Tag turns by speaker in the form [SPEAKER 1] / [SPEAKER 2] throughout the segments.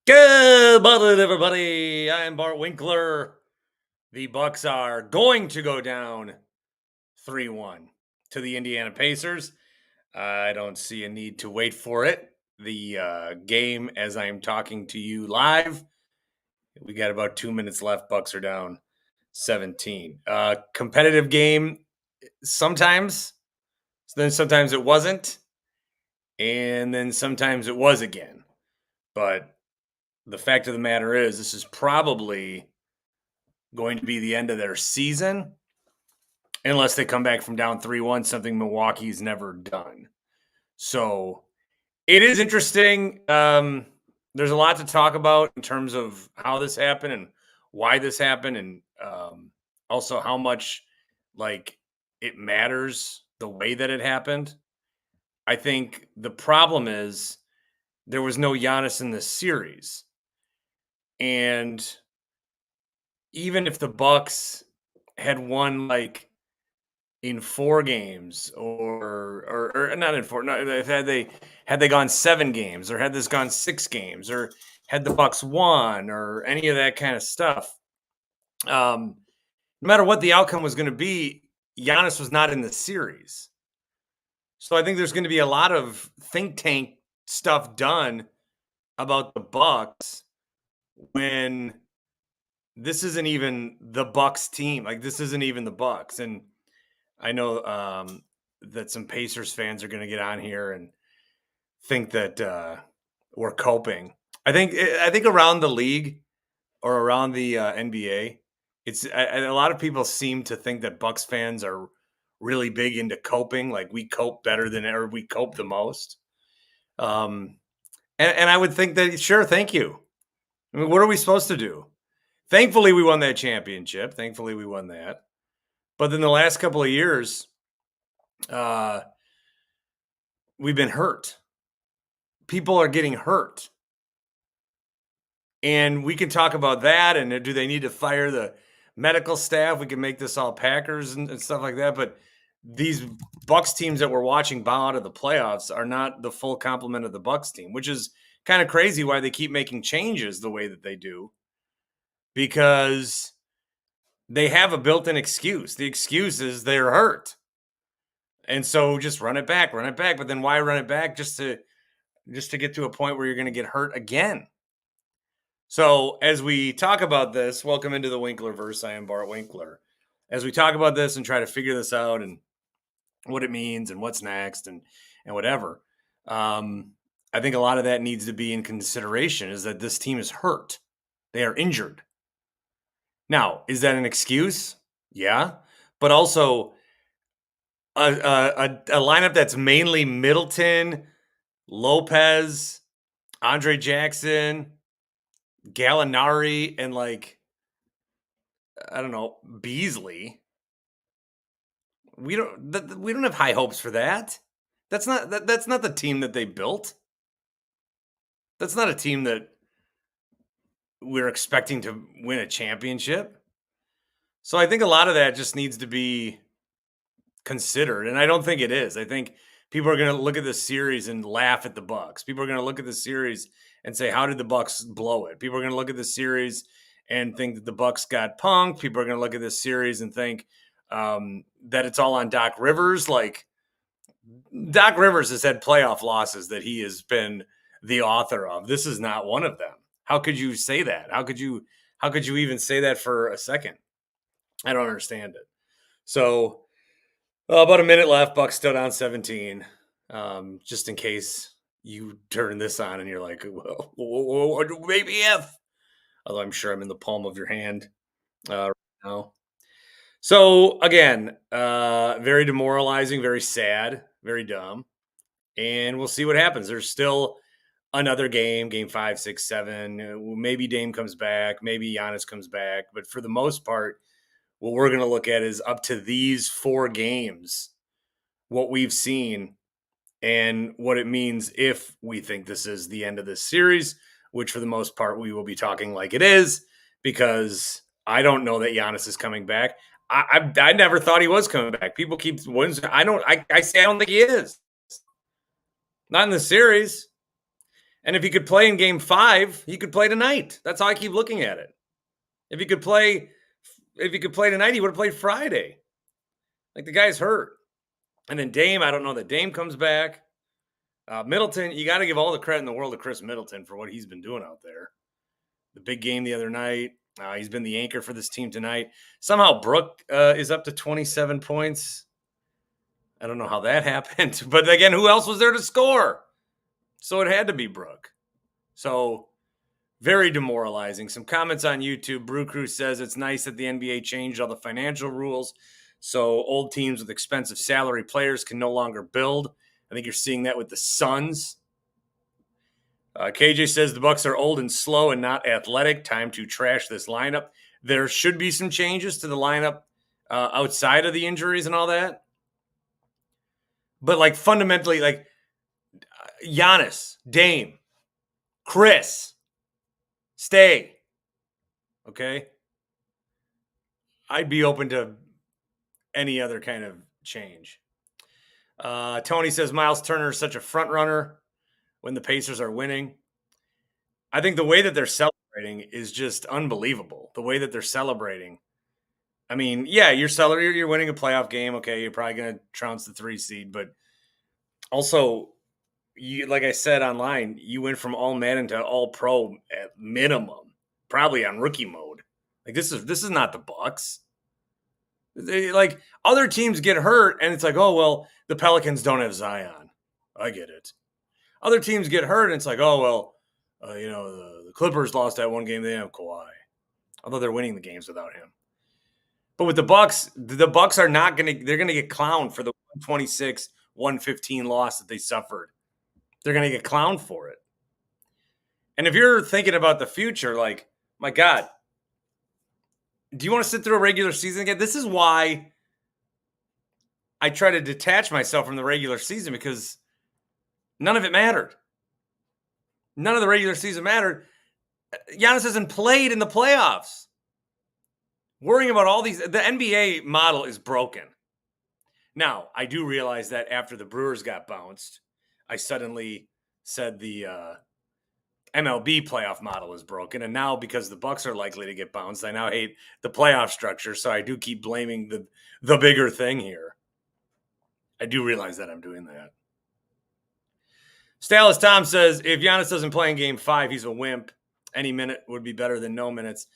[SPEAKER 1] Good morning, everybody. I'm Bart Winkler. The Bucks are going to go down 3-1 to the Indiana Pacers. I don't see a need to wait for it. The game, as I am talking to you live, we got about 2 minutes left. Bucks are down 17. Competitive game sometimes. Then sometimes it wasn't, and then sometimes it was again. But the fact of the matter is, this is probably going to be the end of their season unless they come back from down 3-1, something Milwaukee's never done. So it is interesting. There's a lot to talk about in terms of how this happened and why this happened, and also how much it matters the way that it happened. I think the problem is there was no Giannis in this series. And even if the Bucks had won in 4 games or not in 4, no, had they gone 7 games, or had this gone 6 games, or had the Bucks won, or any of that kind of stuff, no matter what the outcome was going to be, Giannis was not in the series. So I think there's going to be a lot of think tank stuff done about the Bucks when this isn't even the Bucks team. Like, this isn't even the Bucks. And I know that some Pacers fans are going to get on here and think that we're coping. I think around the league or around the NBA, a lot of people seem to think that Bucks fans are really big into coping. Like, we cope better than ever. We cope the most. And I would think that, sure, thank you. I mean, what are we supposed to do? Thankfully, we won that championship. Thankfully, we won that. But then the last couple of years, we've been hurt. People are getting hurt. And we can talk about that. And do they need to fire the medical staff? We can make this all Packers and stuff like that. But these Bucks teams that we're watching bow out of the playoffs are not the full complement of the Bucks team, which is kind of crazy why they keep making changes the way that they do. Because they have a built-in excuse. The excuse is they're hurt. And so just run it back. But then why run it back just to get to a point where you're going to get hurt again? So as we talk about this, welcome into the Winklerverse. I am Bart Winkler. As we talk about this and try to figure this out and what it means and what's next and whatever, I think a lot of that needs to be in consideration, is that this team is hurt. They are injured. Now, is that an excuse? Yeah. But also a lineup that's mainly Middleton, Lopez, Andre Jackson, Gallinari, and I don't know, Beasley. We don't have high hopes for that. That's not the team that they built. That's not a team that we're expecting to win a championship. So I think a lot of that just needs to be considered, and I don't think it is. I think people are going to look at this series and laugh at the Bucks. People are going to look at the series and say, how did the Bucks blow it? People are going to look at the series and think that the Bucks got punked. People are going to look at this series and think that it's all on Doc Rivers. Like, Doc Rivers has had playoff losses that he has been the author of. This is not one of them. How could you say that? How could you even say that for a second? I don't understand it. So about a minute left. Bucks still down 17. Just in case you turn this on and you're like, well, maybe if. Although I'm sure I'm in the palm of your hand right now. So again, very demoralizing, very sad, very dumb. And we'll see what happens. There's still another game 5, 6, 7. Maybe Dame comes back. Maybe Giannis comes back. But for the most part, what we're going to look at is up to these 4 games, what we've seen and what it means if we think this is the end of this series, which for the most part we will be talking like it is, because I don't know that Giannis is coming back. I never thought he was coming back. People keep wins. I say I don't think he is. Not in the series. And if he could play in game 5, he could play tonight. That's how I keep looking at it. If he could play tonight, he would have played Friday. Like, the guy's hurt. And then Dame, I don't know that Dame comes back. Middleton, you got to give all the credit in the world to Chris Middleton for what he's been doing out there. The big game the other night. He's been the anchor for this team tonight. Somehow Brook is up to 27 points. I don't know how that happened. But again, who else was there to score? So it had to be Brook. So very demoralizing. Some comments on YouTube. Brew Crew says it's nice that the NBA changed all the financial rules so old teams with expensive salary players can no longer build. I think you're seeing that with the Suns. KJ says the Bucks are old and slow and not athletic. Time to trash this lineup. There should be some changes to the lineup outside of the injuries and all that. But like fundamentally, like Giannis, Dame, Chris, stay. Okay? I'd be open to any other kind of change. Tony says Miles Turner is such a front runner when the Pacers are winning. I think the way that they're celebrating is just unbelievable. The way that they're celebrating. I mean, yeah, you're winning a playoff game. Okay, you're probably going to trounce the 3 seed, but also, you, like I said online, you went from all Madden to all pro at minimum, probably on rookie mode. Like this is not the Bucks. Like other teams get hurt, and it's like, oh well, the Pelicans don't have Zion. I get it. Other teams get hurt, and it's like, oh well, the Clippers lost that one game. They have Kawhi, although they're winning the games without him. But with the Bucks are not going to. They're going to get clowned for the 126-115 loss that they suffered. They're going to get clowned for it. And if you're thinking about the future, like, my God, do you want to sit through a regular season again? This is why I try to detach myself from the regular season, because none of it mattered. None of the regular season mattered. Giannis hasn't played in the playoffs. Worrying about all these, the NBA model is broken. Now, I do realize that after the Brewers got bounced, I suddenly said the MLB playoff model is broken. And now, because the Bucks are likely to get bounced, I now hate the playoff structure. So I do keep blaming the bigger thing here. I do realize that I'm doing that. Stalis Tom says, if Giannis doesn't play in game 5, he's a wimp. Any minute would be better than no minutes.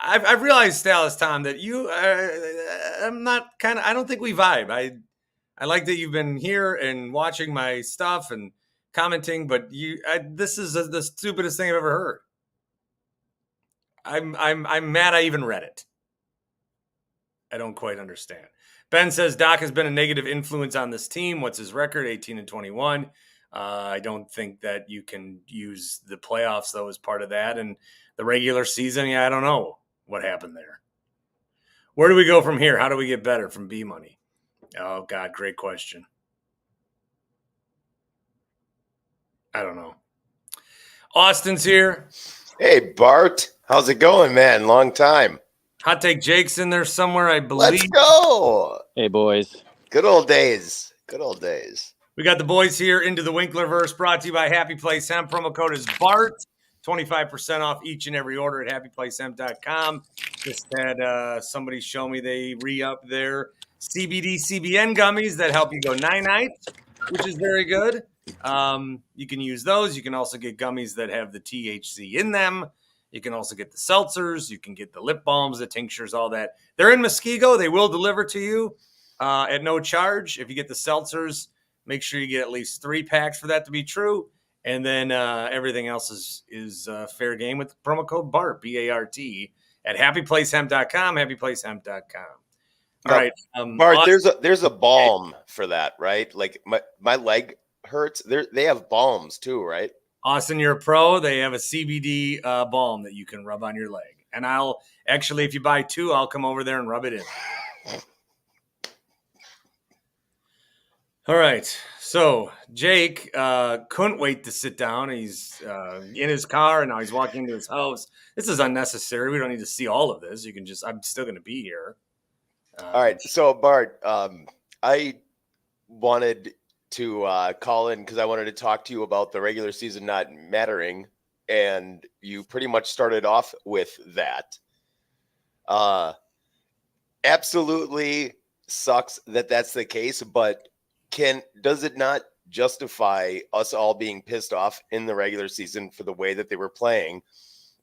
[SPEAKER 1] I've realized, Stalis Tom, that I don't think we vibe. I like that you've been here and watching my stuff and commenting, but this is the stupidest thing I've ever heard. I'm mad I even read it. I don't quite understand. Ben says Doc has been a negative influence on this team. What's his record? 18-21. I don't think that you can use the playoffs, though, as part of that. And the regular season, I don't know what happened there. Where do we go from here? How do we get better from B Money? Oh, God, great question. I don't know. Austin's here.
[SPEAKER 2] Hey, Bart. How's it going, man? Long time.
[SPEAKER 1] Hot Take Jake's in there somewhere, I believe.
[SPEAKER 2] Let's go.
[SPEAKER 3] Hey, boys.
[SPEAKER 2] Good old days. Good old days.
[SPEAKER 1] We got the boys here into the Winklerverse, brought to you by Happy Place Hemp. Promo code is BART. 25% off each and every order at happyplacehemp.com. Just had somebody show me they re-up their CBD CBN gummies that help you go night-night, which is very good. You can use those. You can also get gummies that have the THC in them. You can also get the seltzers. You can get the lip balms, the tinctures, all that. They're in Muskego. They will deliver to you at no charge. If you get the seltzers, make sure you get at least 3 packs for that to be true. And then everything else is fair game with the promo code BART, B-A-R-T, at happyplacehemp.com, happyplacehemp.com. All right.
[SPEAKER 2] Bart, there's a balm for that, right? Like my leg hurts. They have balms too, right?
[SPEAKER 1] Austin, you're a pro. They have a CBD balm that you can rub on your leg. And I'll actually, if you buy 2, I'll come over there and rub it in. All right. So Jake couldn't wait to sit down. He's in his car and now he's walking into his house. This is unnecessary. We don't need to see all of this. I'm still going to be here.
[SPEAKER 2] All right. So Bart, I wanted to call in because I wanted to talk to you about the regular season not mattering, and you pretty much started off with that. Absolutely sucks that that's the case, but does it not justify us all being pissed off in the regular season for the way that they were playing,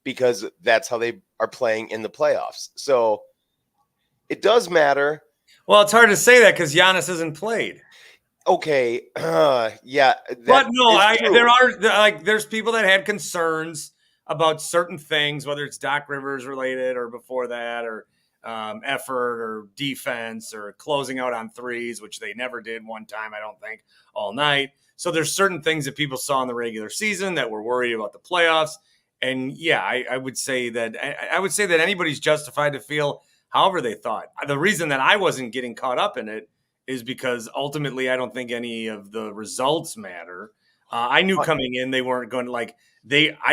[SPEAKER 2] because that's how they are playing in the playoffs? So it does matter.
[SPEAKER 1] Well, it's hard to say that because Giannis hasn't played.
[SPEAKER 2] Okay, yeah,
[SPEAKER 1] But
[SPEAKER 2] that
[SPEAKER 1] no,
[SPEAKER 2] is true.
[SPEAKER 1] there's people that had concerns about certain things, whether it's Doc Rivers related or before that, or effort or defense or closing out on threes, which they never did one time, I don't think, all night. So there's certain things that people saw in the regular season that were worried about the playoffs. And yeah, I would say that anybody's justified to feel however they thought. The reason that I wasn't getting caught up in it is because ultimately I don't think any of the results matter. I knew coming in they weren't going to I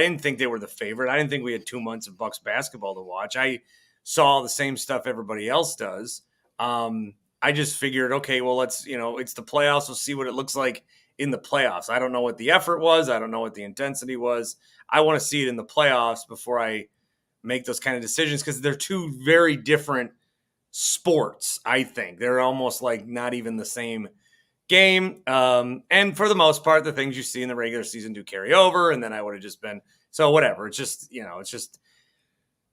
[SPEAKER 1] didn't think they were the favorite. I didn't think we had 2 months of Bucks basketball to watch. I saw the same stuff everybody else does. I just figured, okay, well, it's the playoffs. We'll see what it looks like in the playoffs. I don't know what the effort was. I don't know what the intensity was. I want to see it in the playoffs before I make those kind of decisions, because they're two very different sports. I think they're almost like not even the same game. And for the most part, the things you see in the regular season do carry over. And then I would have just been, so whatever. It's just, it's just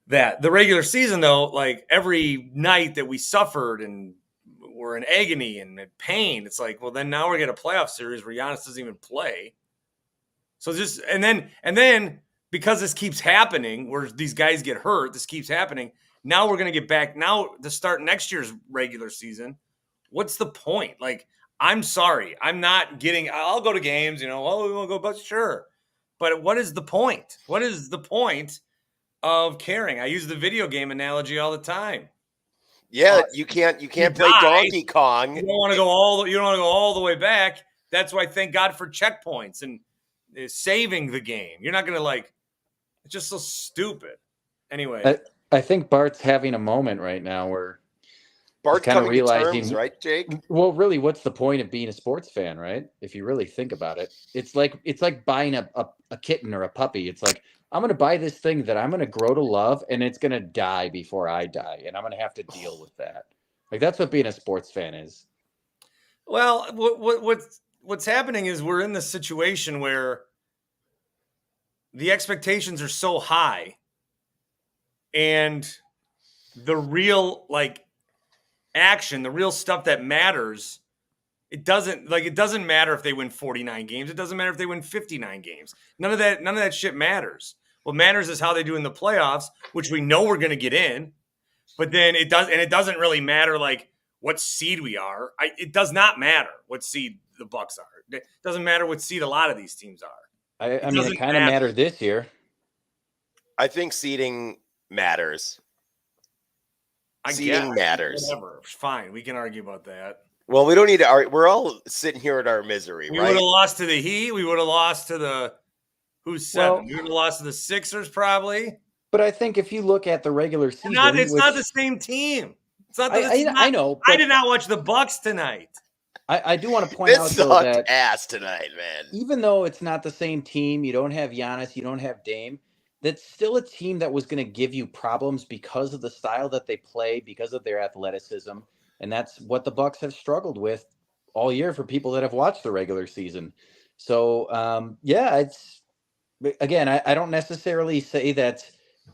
[SPEAKER 1] that the regular season, though, like every night that we suffered and we're in agony and in pain, it's like, well, then now we're getting a playoff series where Giannis doesn't even play. So just, and then because this keeps happening, where these guys get hurt, this keeps happening. Now we're going to get back now to start next year's regular season. What's the point? Like, I'm sorry, I'm not getting, I'll go to games, we won't go, but sure. But what is the point? What is the point of caring? I use the video game analogy all the time.
[SPEAKER 2] Yeah, you can't play Donkey Kong.
[SPEAKER 1] You don't want to go all the way back. That's why thank God for checkpoints and saving the game. You're not going to it's just so stupid. Anyway,
[SPEAKER 3] I think Bart's having a moment right now where
[SPEAKER 2] Bart's
[SPEAKER 3] kind of
[SPEAKER 2] coming
[SPEAKER 3] realizing,
[SPEAKER 2] to terms, right, Jake?
[SPEAKER 3] Well, really, what's the point of being a sports fan, right? If you really think about it, it's like buying a kitten or a puppy. It's like, I'm going to buy this thing that I'm going to grow to love, and it's going to die before I die, and I'm going to have to deal with that. Like, that's what being a sports fan is.
[SPEAKER 1] Well, what's happening is we're in this situation where the expectations are so high, and the real action, the real stuff that matters, it doesn't matter if they win 49 games. It doesn't matter if they win 59 games. None of that shit matters. What matters is how they do in the playoffs, which we know we're going to get in. But then it doesn't really matter what seed we are. It does not matter what seed the Bucks are. It doesn't matter what seed a lot of these teams are.
[SPEAKER 3] I mean, it kind of mattered this year.
[SPEAKER 2] I think seeding matters. Seeding matters.
[SPEAKER 1] Whatever. Fine. We can argue about that.
[SPEAKER 2] Well, we don't need to argue. We're all sitting here at our misery,
[SPEAKER 1] we
[SPEAKER 2] right?
[SPEAKER 1] We would have lost to the Heat. We would have lost to the who's seven. We would have lost to the Sixers probably.
[SPEAKER 3] But I think if you look at the regular season,
[SPEAKER 1] it's not the same team. It's not.
[SPEAKER 3] I know.
[SPEAKER 1] I did not watch the Bucks tonight.
[SPEAKER 3] I do want to point out though that
[SPEAKER 2] ass tonight, man.
[SPEAKER 3] Even though it's not the same team, you don't have Giannis, you don't have Dame. That's still a team that was going to give you problems because of the style that they play, because of their athleticism, and that's what the Bucks have struggled with all year for people that have watched the regular season. So it's again, I don't necessarily say that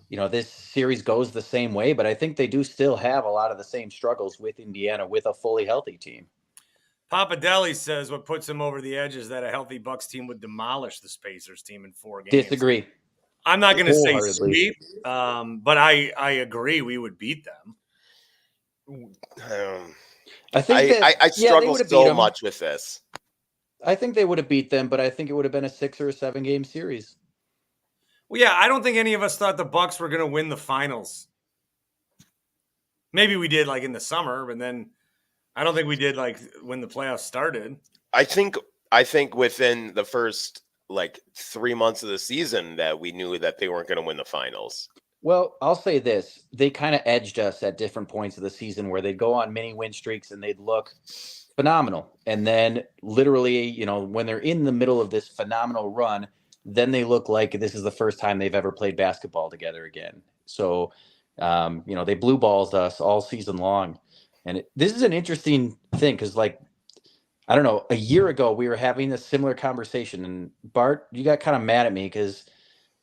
[SPEAKER 3] this series goes the same way, but I think they do still have a lot of the same struggles with Indiana with a fully healthy team.
[SPEAKER 1] Papa Deli says what puts him over the edge is that a healthy Bucks team would demolish the Pacers team in 4 games.
[SPEAKER 3] Disagree.
[SPEAKER 1] I'm not going to say sweep, but I agree we would beat them.
[SPEAKER 3] I think
[SPEAKER 2] I struggle so much with this.
[SPEAKER 3] I think they would have beat them, but I think it would have been a 6 or 7 game series.
[SPEAKER 1] Well, yeah, I don't think any of us thought the Bucks were going to win the finals. Maybe we did in the summer, but then I don't think we did when the playoffs started.
[SPEAKER 2] I think within the first 3 months of the season that we knew that they weren't going to win the finals.
[SPEAKER 3] Well, I'll say this. They kind of edged us at different points of the season where they'd go on mini win streaks and they'd look phenomenal. And then literally, when they're in the middle of this phenomenal run, then they look like this is the first time they've ever played basketball together again. So, they blue balls us all season long. And this is an interesting thing because, I don't know, a year ago we were having a similar conversation. And Bart, you got kind of mad at me because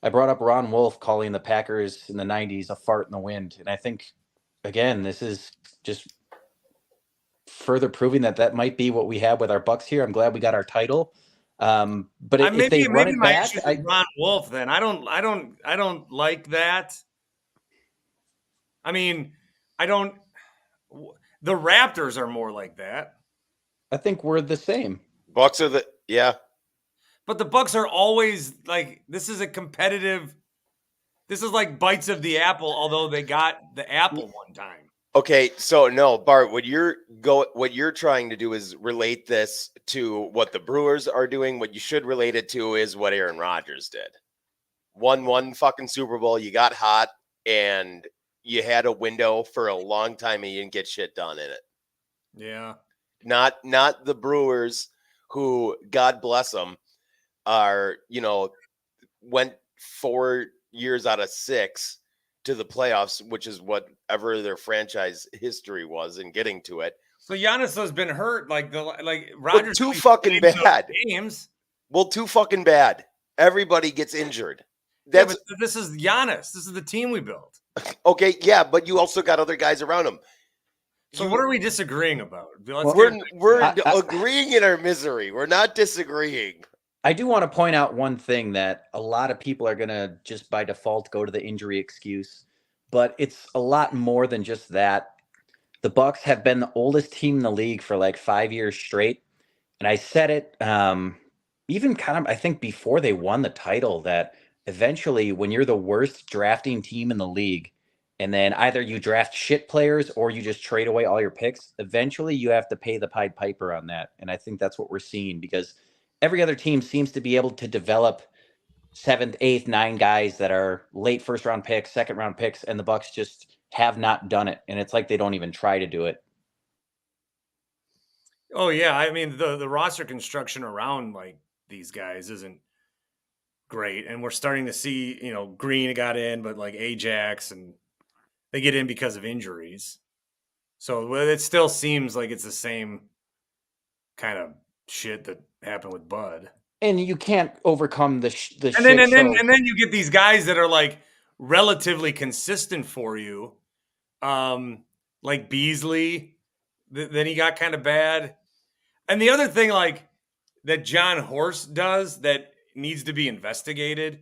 [SPEAKER 3] I brought up Ron Wolf calling the Packers in the 90s a fart in the wind. And I think, again, this is just further proving that might be what we have with our Bucks here. I'm glad we got our title. But if they run it
[SPEAKER 1] my
[SPEAKER 3] back,
[SPEAKER 1] issue with Ron Wolf, then I don't like that. I mean, I don't. The Raptors are more like that.
[SPEAKER 3] I think we're the same.
[SPEAKER 2] Bucks are yeah.
[SPEAKER 1] But the Bucks are always like, this is a competitive. This is like bites of the apple, although they got the apple one time.
[SPEAKER 2] Okay, so no, Bart, what you're trying to do is relate this to what the Brewers are doing. What you should relate it to is what Aaron Rodgers did. Won one fucking Super Bowl, you got hot, and you had a window for a long time and you didn't get shit done in it.
[SPEAKER 1] Yeah.
[SPEAKER 2] Not the Brewers, who, God bless them, are, went 4 years out of 6 to the playoffs, which is whatever their franchise history was in getting to it.
[SPEAKER 1] So Giannis has been hurt, Rodgers.
[SPEAKER 2] Too fucking bad.
[SPEAKER 1] Games.
[SPEAKER 2] Well, too fucking bad. Everybody gets injured.
[SPEAKER 1] But this is Giannis. This is the team we built.
[SPEAKER 2] Okay, yeah, but you also got other guys around him.
[SPEAKER 1] So what are we disagreeing about?
[SPEAKER 2] We're agreeing in our misery. We're not disagreeing.
[SPEAKER 3] I do want to point out one thing that a lot of people are going to just by default go to the injury excuse, but it's a lot more than just that. The Bucks have been the oldest team in the league for 5 years straight. And I said it even kind of, I think, before they won the title, that eventually when you're the worst drafting team in the league, and then either you draft shit players or you just trade away all your picks, eventually you have to pay the Pied Piper on that. And I think that's what we're seeing, because every other team seems to be able to develop 7th, 8th, 9 guys that are late first round picks, second round picks, and the Bucks just have not done it. And it's like they don't even try to do it.
[SPEAKER 1] Oh yeah, I mean the roster construction around these guys isn't great, and we're starting to see Green got in, but Ajax, and they get in because of injuries. So it still seems like it's the same kind of shit that happened with Bud.
[SPEAKER 3] And you can't overcome the shit.
[SPEAKER 1] And then you get these guys that are relatively consistent for you, like Beasley. Then he got kind of bad. And the other thing that John Horst does that needs to be investigated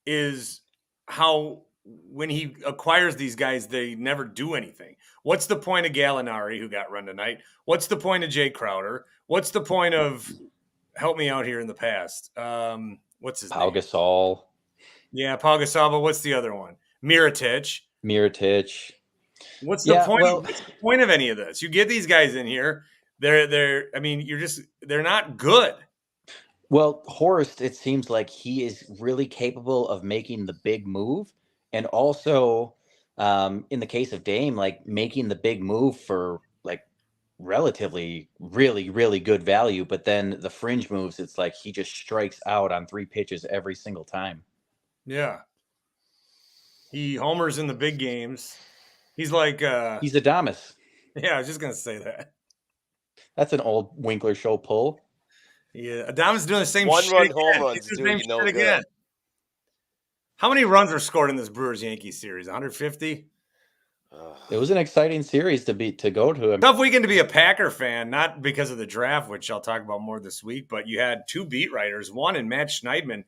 [SPEAKER 1] is how when he acquires these guys, they never do anything. What's the point of Gallinari, who got run tonight? What's the point of Jay Crowder? What's the point of, help me out here in the past? What's his
[SPEAKER 3] Pau
[SPEAKER 1] name?
[SPEAKER 3] Gasol.
[SPEAKER 1] Yeah, Pau Gasol, but what's the other one? Mirotic.
[SPEAKER 3] What's
[SPEAKER 1] the point of any of this? You get these guys in here. They're not good.
[SPEAKER 3] Well, Horst, it seems like he is really capable of making the big move, and also in the case of Dame, making the big move for relatively really, really good value, but then the fringe moves, it's like he just strikes out on 3 pitches every single time.
[SPEAKER 1] Yeah. He homers in the big games. He's
[SPEAKER 3] he's Adamas.
[SPEAKER 1] Yeah, I was just gonna say that.
[SPEAKER 3] That's an old Winkler show pull.
[SPEAKER 1] Yeah, Adamas doing the same
[SPEAKER 2] One
[SPEAKER 1] shit
[SPEAKER 2] run
[SPEAKER 1] again.
[SPEAKER 2] home runs, dude. Again.
[SPEAKER 1] How many runs are scored in this Brewers-Yankees series? 150?
[SPEAKER 3] It was an exciting series to go to him.
[SPEAKER 1] Tough weekend to be a Packer fan, not because of the draft, which I'll talk about more this week, but you had 2 beat writers, one in Matt Schneidman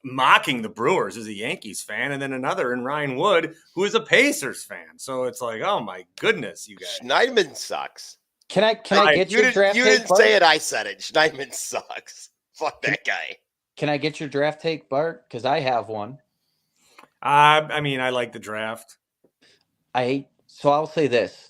[SPEAKER 1] mocking the Brewers as a Yankees fan, and then another in Ryan Wood, who is a Pacers fan. So it's oh my goodness, you guys.
[SPEAKER 2] Schneidman sucks.
[SPEAKER 3] Can I get your draft take?
[SPEAKER 2] You didn't say it, I said it. Schneidman sucks. Fuck that guy.
[SPEAKER 3] Can I get your draft take, Bart? Because I have one.
[SPEAKER 1] I mean, I like the draft.
[SPEAKER 3] So I'll say this.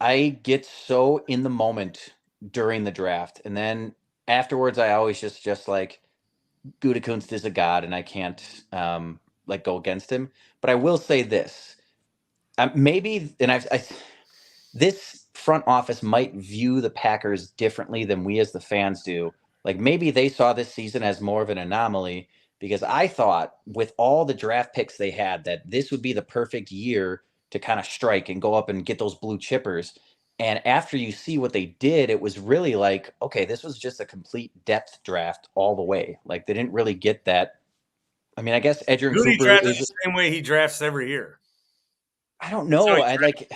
[SPEAKER 3] I get so in the moment during the draft, and then afterwards I always just Gutekunst is a god, and I can't go against him. But I will say this. Maybe, and this front office might view the Packers differently than we as the fans do. Like maybe they saw this season as more of an anomaly, because I thought with all the draft picks they had that this would be the perfect year to kind of strike and go up and get those blue chippers. And after you see what they did, it was really like, okay, this was just a complete depth draft all the way. Like they didn't really get that. I mean, I guess Edgerrin
[SPEAKER 1] Goody
[SPEAKER 3] Cooper
[SPEAKER 1] drafts
[SPEAKER 3] is
[SPEAKER 1] the same way he drafts every year.
[SPEAKER 3] I don't
[SPEAKER 1] That's how
[SPEAKER 3] know.
[SPEAKER 1] he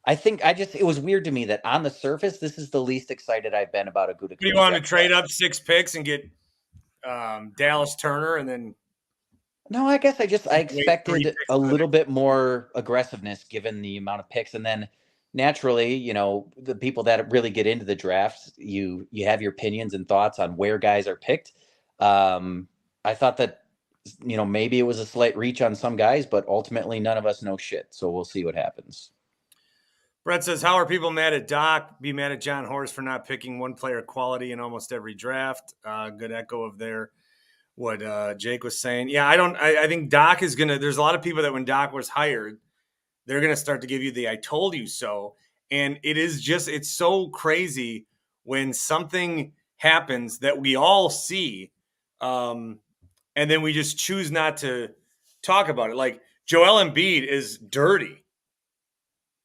[SPEAKER 3] I think it was weird to me that on the surface, this is the least excited I've been about a Gutekunst.
[SPEAKER 1] Do you want to trade up 6 picks and get Dallas Turner and then?
[SPEAKER 3] No, I guess I expected
[SPEAKER 1] picks
[SPEAKER 3] a little bit more aggressiveness given the amount of picks. And then naturally, the people that really get into the drafts, you have your opinions and thoughts on where guys are picked. I thought that, maybe it was a slight reach on some guys, but ultimately none of us know shit. So we'll see what happens.
[SPEAKER 1] Brett says, how are people mad at Doc? Be mad at John Horst for not picking one player quality in almost every draft. Good echo of what Jake was saying. Yeah, I think Doc is going to, there's a lot of people that when Doc was hired, they're going to start to give you the I told you so. And it's so crazy when something happens that we all see, and then we just choose not to talk about it. Like Joel Embiid is dirty.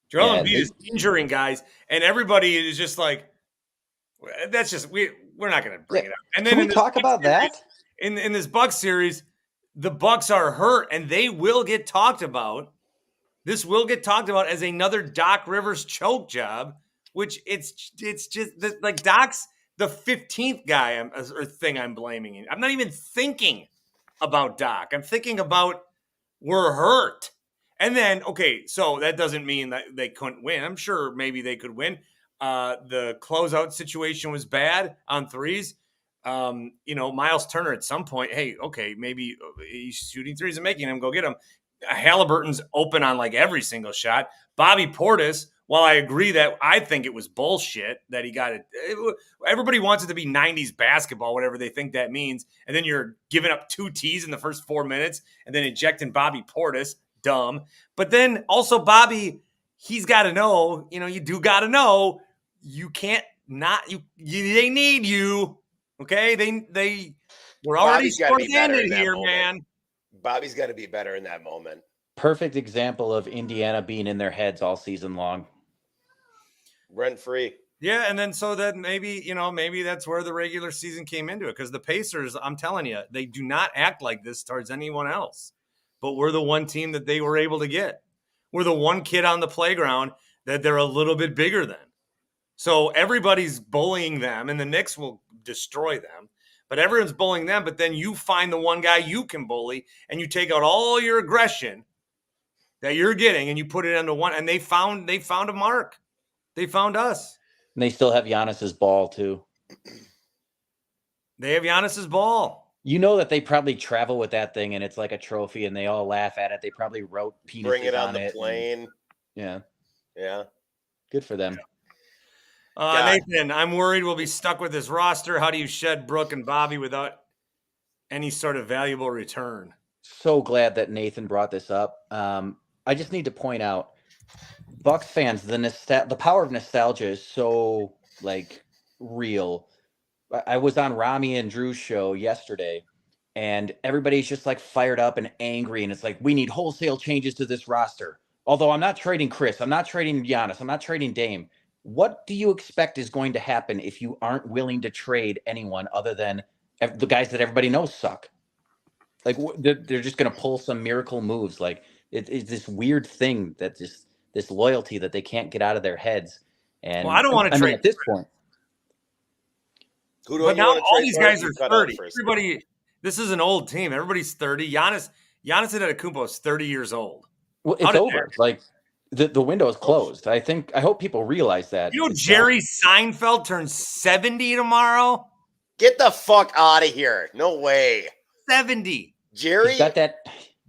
[SPEAKER 1] Joel Embiid is injuring guys, and everybody is just like, that's just, we're not going to bring it up. And then
[SPEAKER 3] can we talk about that?
[SPEAKER 1] In this Bucks series, the Bucks are hurt, and they will get talked about. This will get talked about as another Doc Rivers choke job, which it's just like Doc's the 15th guy or thing I'm blaming. I'm not even thinking about Doc. I'm thinking about we're hurt. And then, okay, so that doesn't mean that they couldn't win. I'm sure maybe they could win. The closeout situation was bad on threes. Miles Turner at some point, hey, okay, maybe he's shooting threes and making them, go get them. Halliburton's open on like every single shot. Bobby Portis, while I agree that I think it was bullshit that he got it. Everybody wants it to be 90s basketball, whatever they think that means. And then you're giving up 2 T's in the first 4 minutes and then ejecting Bobby Portis. Dumb. But then also Bobby, he's got to know, you do got to know you can't not, they need you. Okay. They were already short-handed here, man.
[SPEAKER 2] Bobby's got to be better in that moment.
[SPEAKER 3] Perfect example of Indiana being in their heads all season long.
[SPEAKER 2] Rent free.
[SPEAKER 1] Yeah, and then so that maybe that's where the regular season came into it, because the Pacers, I'm telling you, they do not act like this towards anyone else. But we're the one team that they were able to get. We're the one kid on the playground that they're a little bit bigger than. So everybody's bullying them, and the Knicks will destroy them. But everyone's bullying them, but then you find the one guy you can bully, and you take out all your aggression that you're getting, and you put it into one. And they found a mark. They found us.
[SPEAKER 3] And they still have Giannis's ball, too.
[SPEAKER 1] They have Giannis's ball.
[SPEAKER 3] You know that they probably travel with that thing, and it's like a trophy, and they all laugh at it. They probably wrote penises
[SPEAKER 2] Bring it on
[SPEAKER 3] it
[SPEAKER 2] the plane.
[SPEAKER 3] Yeah.
[SPEAKER 2] Good
[SPEAKER 3] for them.
[SPEAKER 1] Nathan, I'm worried we'll be stuck with this roster. How do you shed Brooke and Bobby without any sort of valuable return?
[SPEAKER 3] So glad that Nathan brought this up. I just need to point out, Bucks fans, the power of nostalgia is so real. I was on Rami and Drew's show yesterday, and everybody's just fired up and angry, and it's like, we need wholesale changes to this roster. Although I'm not trading Chris, I'm not trading Giannis, I'm not trading Dame. What do you expect is going to happen if you aren't willing to trade anyone other than the guys that everybody knows suck? They're just going to pull some miracle moves. It's this weird thing that this loyalty that they can't get out of their heads. And
[SPEAKER 1] I don't want to trade
[SPEAKER 3] at this point.
[SPEAKER 1] But now all these guys are 30. Everybody, this is an old team. Everybody's 30. Giannis Antetokounmpo is 30 years old.
[SPEAKER 3] Well, it's over. The window is closed. I hope people realize that.
[SPEAKER 1] Jerry Seinfeld turns 70 tomorrow.
[SPEAKER 2] Get the fuck out of here. No way.
[SPEAKER 1] 70.
[SPEAKER 2] Jerry?
[SPEAKER 3] He's got that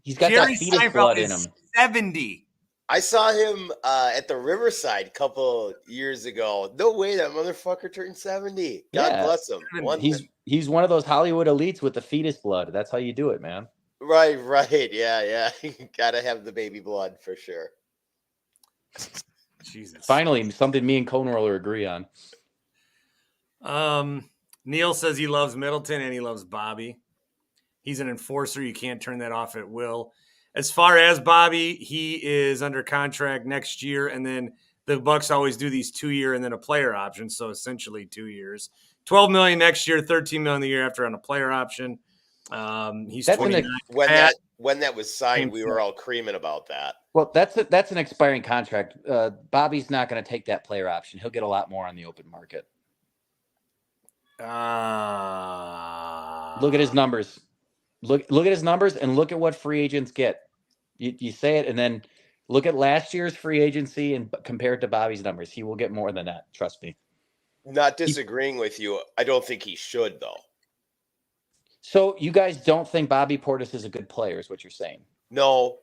[SPEAKER 3] fetus Seinfeld blood in him.
[SPEAKER 1] 70.
[SPEAKER 2] I saw him at the Riverside a couple years ago. No way that motherfucker turned 70. God bless him.
[SPEAKER 3] He's one of those Hollywood elites with the fetus blood. That's how you do it, man.
[SPEAKER 2] Right. Yeah. You gotta have the baby blood for sure.
[SPEAKER 1] Jesus.
[SPEAKER 3] Finally, something me and Cone Roller agree on.
[SPEAKER 1] Neil says he loves Middleton and he loves Bobby. He's an enforcer. You can't turn that off at will. As far as Bobby, he is under contract next year, and then the Bucks always do these 2-year and then a player option, so essentially 2 years. $12 million next year, $13 million the year after on a player option. He's 29.
[SPEAKER 2] When that was signed, we were all creaming about that.
[SPEAKER 3] Well, that's an expiring contract. Bobby's not going to take that player option. He'll get a lot more on the open market. Look at his numbers. Look at his numbers and look at what free agents get. You say it and then look at last year's free agency and compare it to Bobby's numbers. He will get more than that. Trust me.
[SPEAKER 2] Not disagreeing with you. I don't think he should, though.
[SPEAKER 3] So you guys don't think Bobby Portis is a good player, is what you're saying?
[SPEAKER 2] No.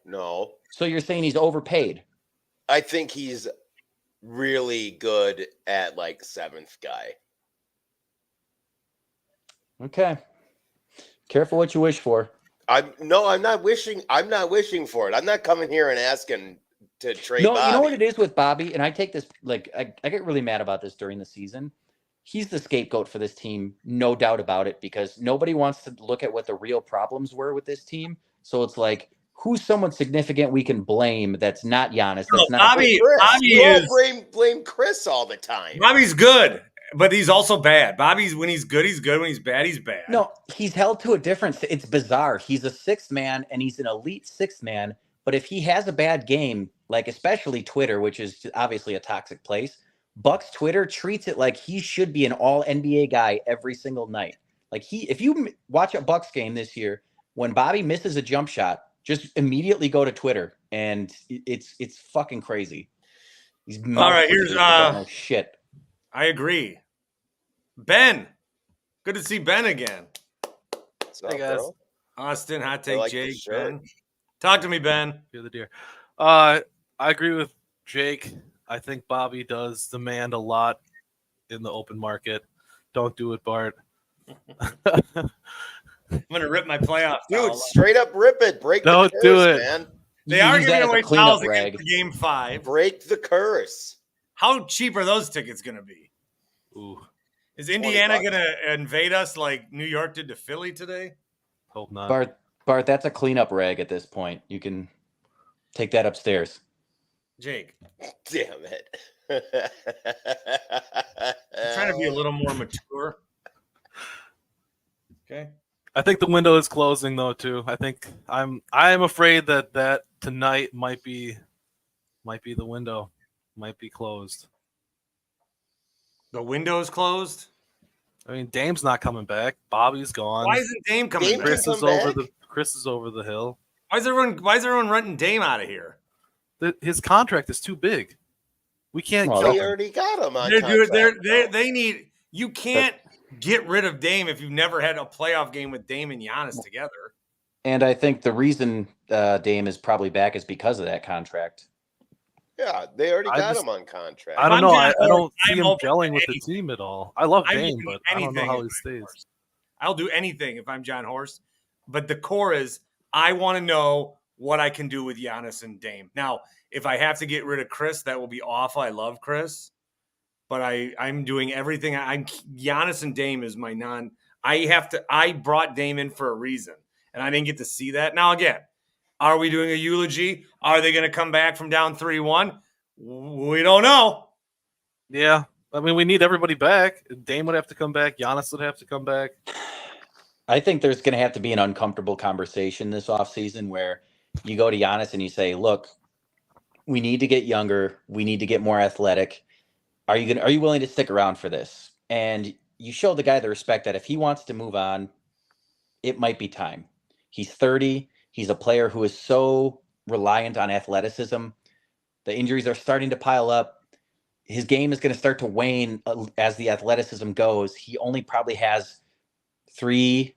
[SPEAKER 3] So you're saying he's overpaid?
[SPEAKER 2] I think he's really good at like 7th guy.
[SPEAKER 3] Okay. Careful what you wish for.
[SPEAKER 2] I'm not wishing for it. I'm not coming here and asking to trade Bobby.
[SPEAKER 3] You know what it is with Bobby, and I take this like I get really mad about this during the season. He's the scapegoat for this team, no doubt about it, because nobody wants to look at what the real problems were with this team. So it's like, who's someone significant we can blame that's not Giannis? That's not
[SPEAKER 1] Bobby.
[SPEAKER 2] Bobby is blame Chris all the time.
[SPEAKER 1] Bobby's good, but he's also bad. Bobby's when he's good, he's good. When he's bad, he's bad.
[SPEAKER 3] No, he's held to a difference. It's bizarre. He's a 6th man, and he's an elite 6th man. But if he has a bad game, like especially Twitter, which is obviously a toxic place, Bucks Twitter treats it like he should be an all NBA guy every single night. Like if you watch a Bucks game this year, when Bobby misses a jump shot, just immediately go to Twitter, and it's fucking crazy. He's
[SPEAKER 1] all right. Here's
[SPEAKER 3] don't know shit.
[SPEAKER 1] I agree. Ben, good to see Ben again.
[SPEAKER 2] Hey guys,
[SPEAKER 1] Austin, hot take,
[SPEAKER 2] like
[SPEAKER 1] Jake, Ben. Talk to me, Ben.
[SPEAKER 4] You're the deer. I agree with Jake. I think Bobby does demand a lot in the open market. Don't do it, Bart.
[SPEAKER 1] I'm gonna rip my playoff.
[SPEAKER 2] Dude, straight up rip it.
[SPEAKER 4] Don't
[SPEAKER 2] the curse,
[SPEAKER 4] do it,
[SPEAKER 2] man.
[SPEAKER 1] They are giving away towels against Game 5.
[SPEAKER 2] Break the curse.
[SPEAKER 1] How cheap are those tickets gonna be?
[SPEAKER 4] Ooh.
[SPEAKER 1] Is Indiana gonna invade us like New York did to Philly today?
[SPEAKER 4] Hope not.
[SPEAKER 3] Bart, that's a cleanup rag at this point. You can take that upstairs.
[SPEAKER 1] Jake.
[SPEAKER 2] Damn it.
[SPEAKER 1] I'm trying to be a little more mature. Okay.
[SPEAKER 4] I think the window is closing though too. I think I'm afraid that tonight might be the window. Might be closed.
[SPEAKER 1] The window's closed?
[SPEAKER 4] I mean, Dame's not coming back. Bobby's gone.
[SPEAKER 1] Why isn't Dame coming back?
[SPEAKER 4] Chris is over the hill.
[SPEAKER 1] Why is everyone running Dame out of here?
[SPEAKER 4] His contract is too big. We can't.
[SPEAKER 2] They already got him on contract.
[SPEAKER 1] They need. You can't get rid of Dame if you've never had a playoff game with Dame and Giannis together.
[SPEAKER 3] And I think the reason Dame is probably back is because of that contract.
[SPEAKER 2] Yeah, they already got him on contract.
[SPEAKER 4] I don't know. I don't see him gelling with the team at all. I love Dame, but I don't know how he stays.
[SPEAKER 1] I'll do anything if I'm John Horst. But the core is I want to know what I can do with Giannis and Dame. Now, if I have to get rid of Chris, that will be awful. I love Chris. But I'm doing everything. Giannis and Dame is my I brought Dame in for a reason. And I didn't get to see that. Now, again, are we doing a eulogy? Are they going to come back from down 3-1? We don't know.
[SPEAKER 4] Yeah. I mean, we need everybody back. Dame would have to come back. Giannis would have to come back.
[SPEAKER 3] I think there's going to have to be an uncomfortable conversation this offseason where you go to Giannis and you say, look, we need to get younger. We need to get more athletic. Are you willing to stick around for this? And you show the guy the respect that if he wants to move on, it might be time. He's 30. He's a player who is so reliant on athleticism. The injuries are starting to pile up. His game is going to start to wane as the athleticism goes. He only probably has 3-4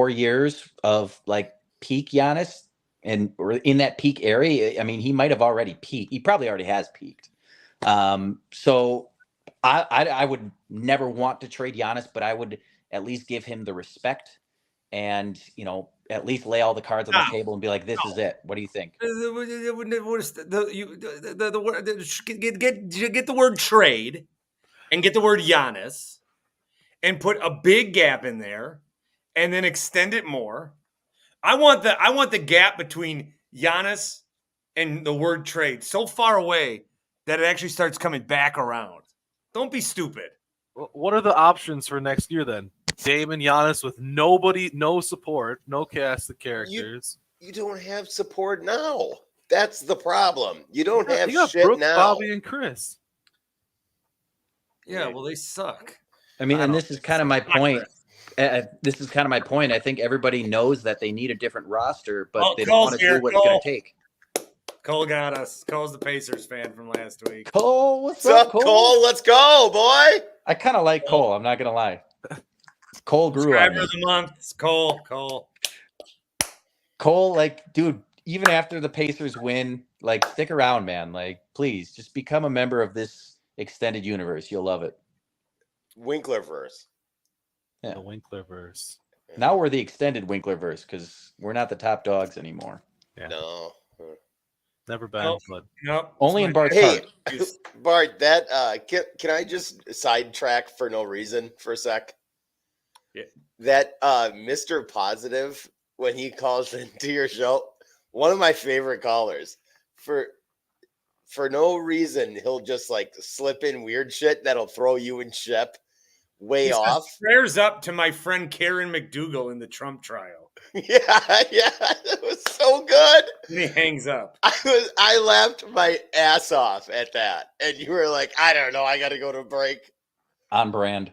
[SPEAKER 3] years of like peak Giannis, and in that peak area. I mean, he might have already peaked. He probably already has peaked. So I would never want to trade Giannis, but I would at least give him the respect. And, at least lay all the cards on the table and be like, "This is it." What do you think?
[SPEAKER 1] Get the word trade and get the word Giannis and put a big gap in there and then extend it more. I want the gap between Giannis and the word trade so far away that it actually starts coming back around. Don't be stupid.
[SPEAKER 4] What are the options for next year then? Dame and Giannis with nobody, no support, no cast of characters.
[SPEAKER 2] You don't have support now. That's the problem. You don't have
[SPEAKER 4] you got
[SPEAKER 2] shit
[SPEAKER 4] Brooke,
[SPEAKER 2] now.
[SPEAKER 4] Bobby, and Chris.
[SPEAKER 1] Yeah, well, they suck.
[SPEAKER 3] I mean, and this is kind of my point. This is kind of my point. I think everybody knows that they need a different roster, but they don't want to do what it's going to take.
[SPEAKER 1] Cole got us. Cole's the Pacers fan from last week.
[SPEAKER 3] Cole, what's up,
[SPEAKER 2] Cole? Let's go, boy.
[SPEAKER 3] I kind of like Cole. I'm not going to lie. Cole grew on me.
[SPEAKER 1] Subscriber of the month. It's Cole.
[SPEAKER 3] Cole, like, dude, even after the Pacers win, like, stick around, man. Like, please, just become a member of this extended universe. You'll love it.
[SPEAKER 2] Winklerverse.
[SPEAKER 3] Yeah.
[SPEAKER 4] The Winklerverse.
[SPEAKER 3] Now we're the extended Winklerverse because we're not the top dogs anymore.
[SPEAKER 4] Yeah.
[SPEAKER 2] No.
[SPEAKER 4] Never been, but
[SPEAKER 1] Nope.
[SPEAKER 3] Only in Bart's
[SPEAKER 2] Hey,
[SPEAKER 3] heart.
[SPEAKER 2] Bart, that can I just sidetrack for no reason for a sec?
[SPEAKER 1] Yeah.
[SPEAKER 2] That Mr. Positive, when he calls into your show, one of my favorite callers. For no reason, he'll just like slip in weird shit that'll throw you and Shep way off.
[SPEAKER 1] Prayers up to my friend Karen McDougal in the Trump trial.
[SPEAKER 2] Yeah, it was so good.
[SPEAKER 1] And he hangs up.
[SPEAKER 2] I laughed my ass off at that, and you were like, I don't know, I got to go to a break.
[SPEAKER 3] On brand.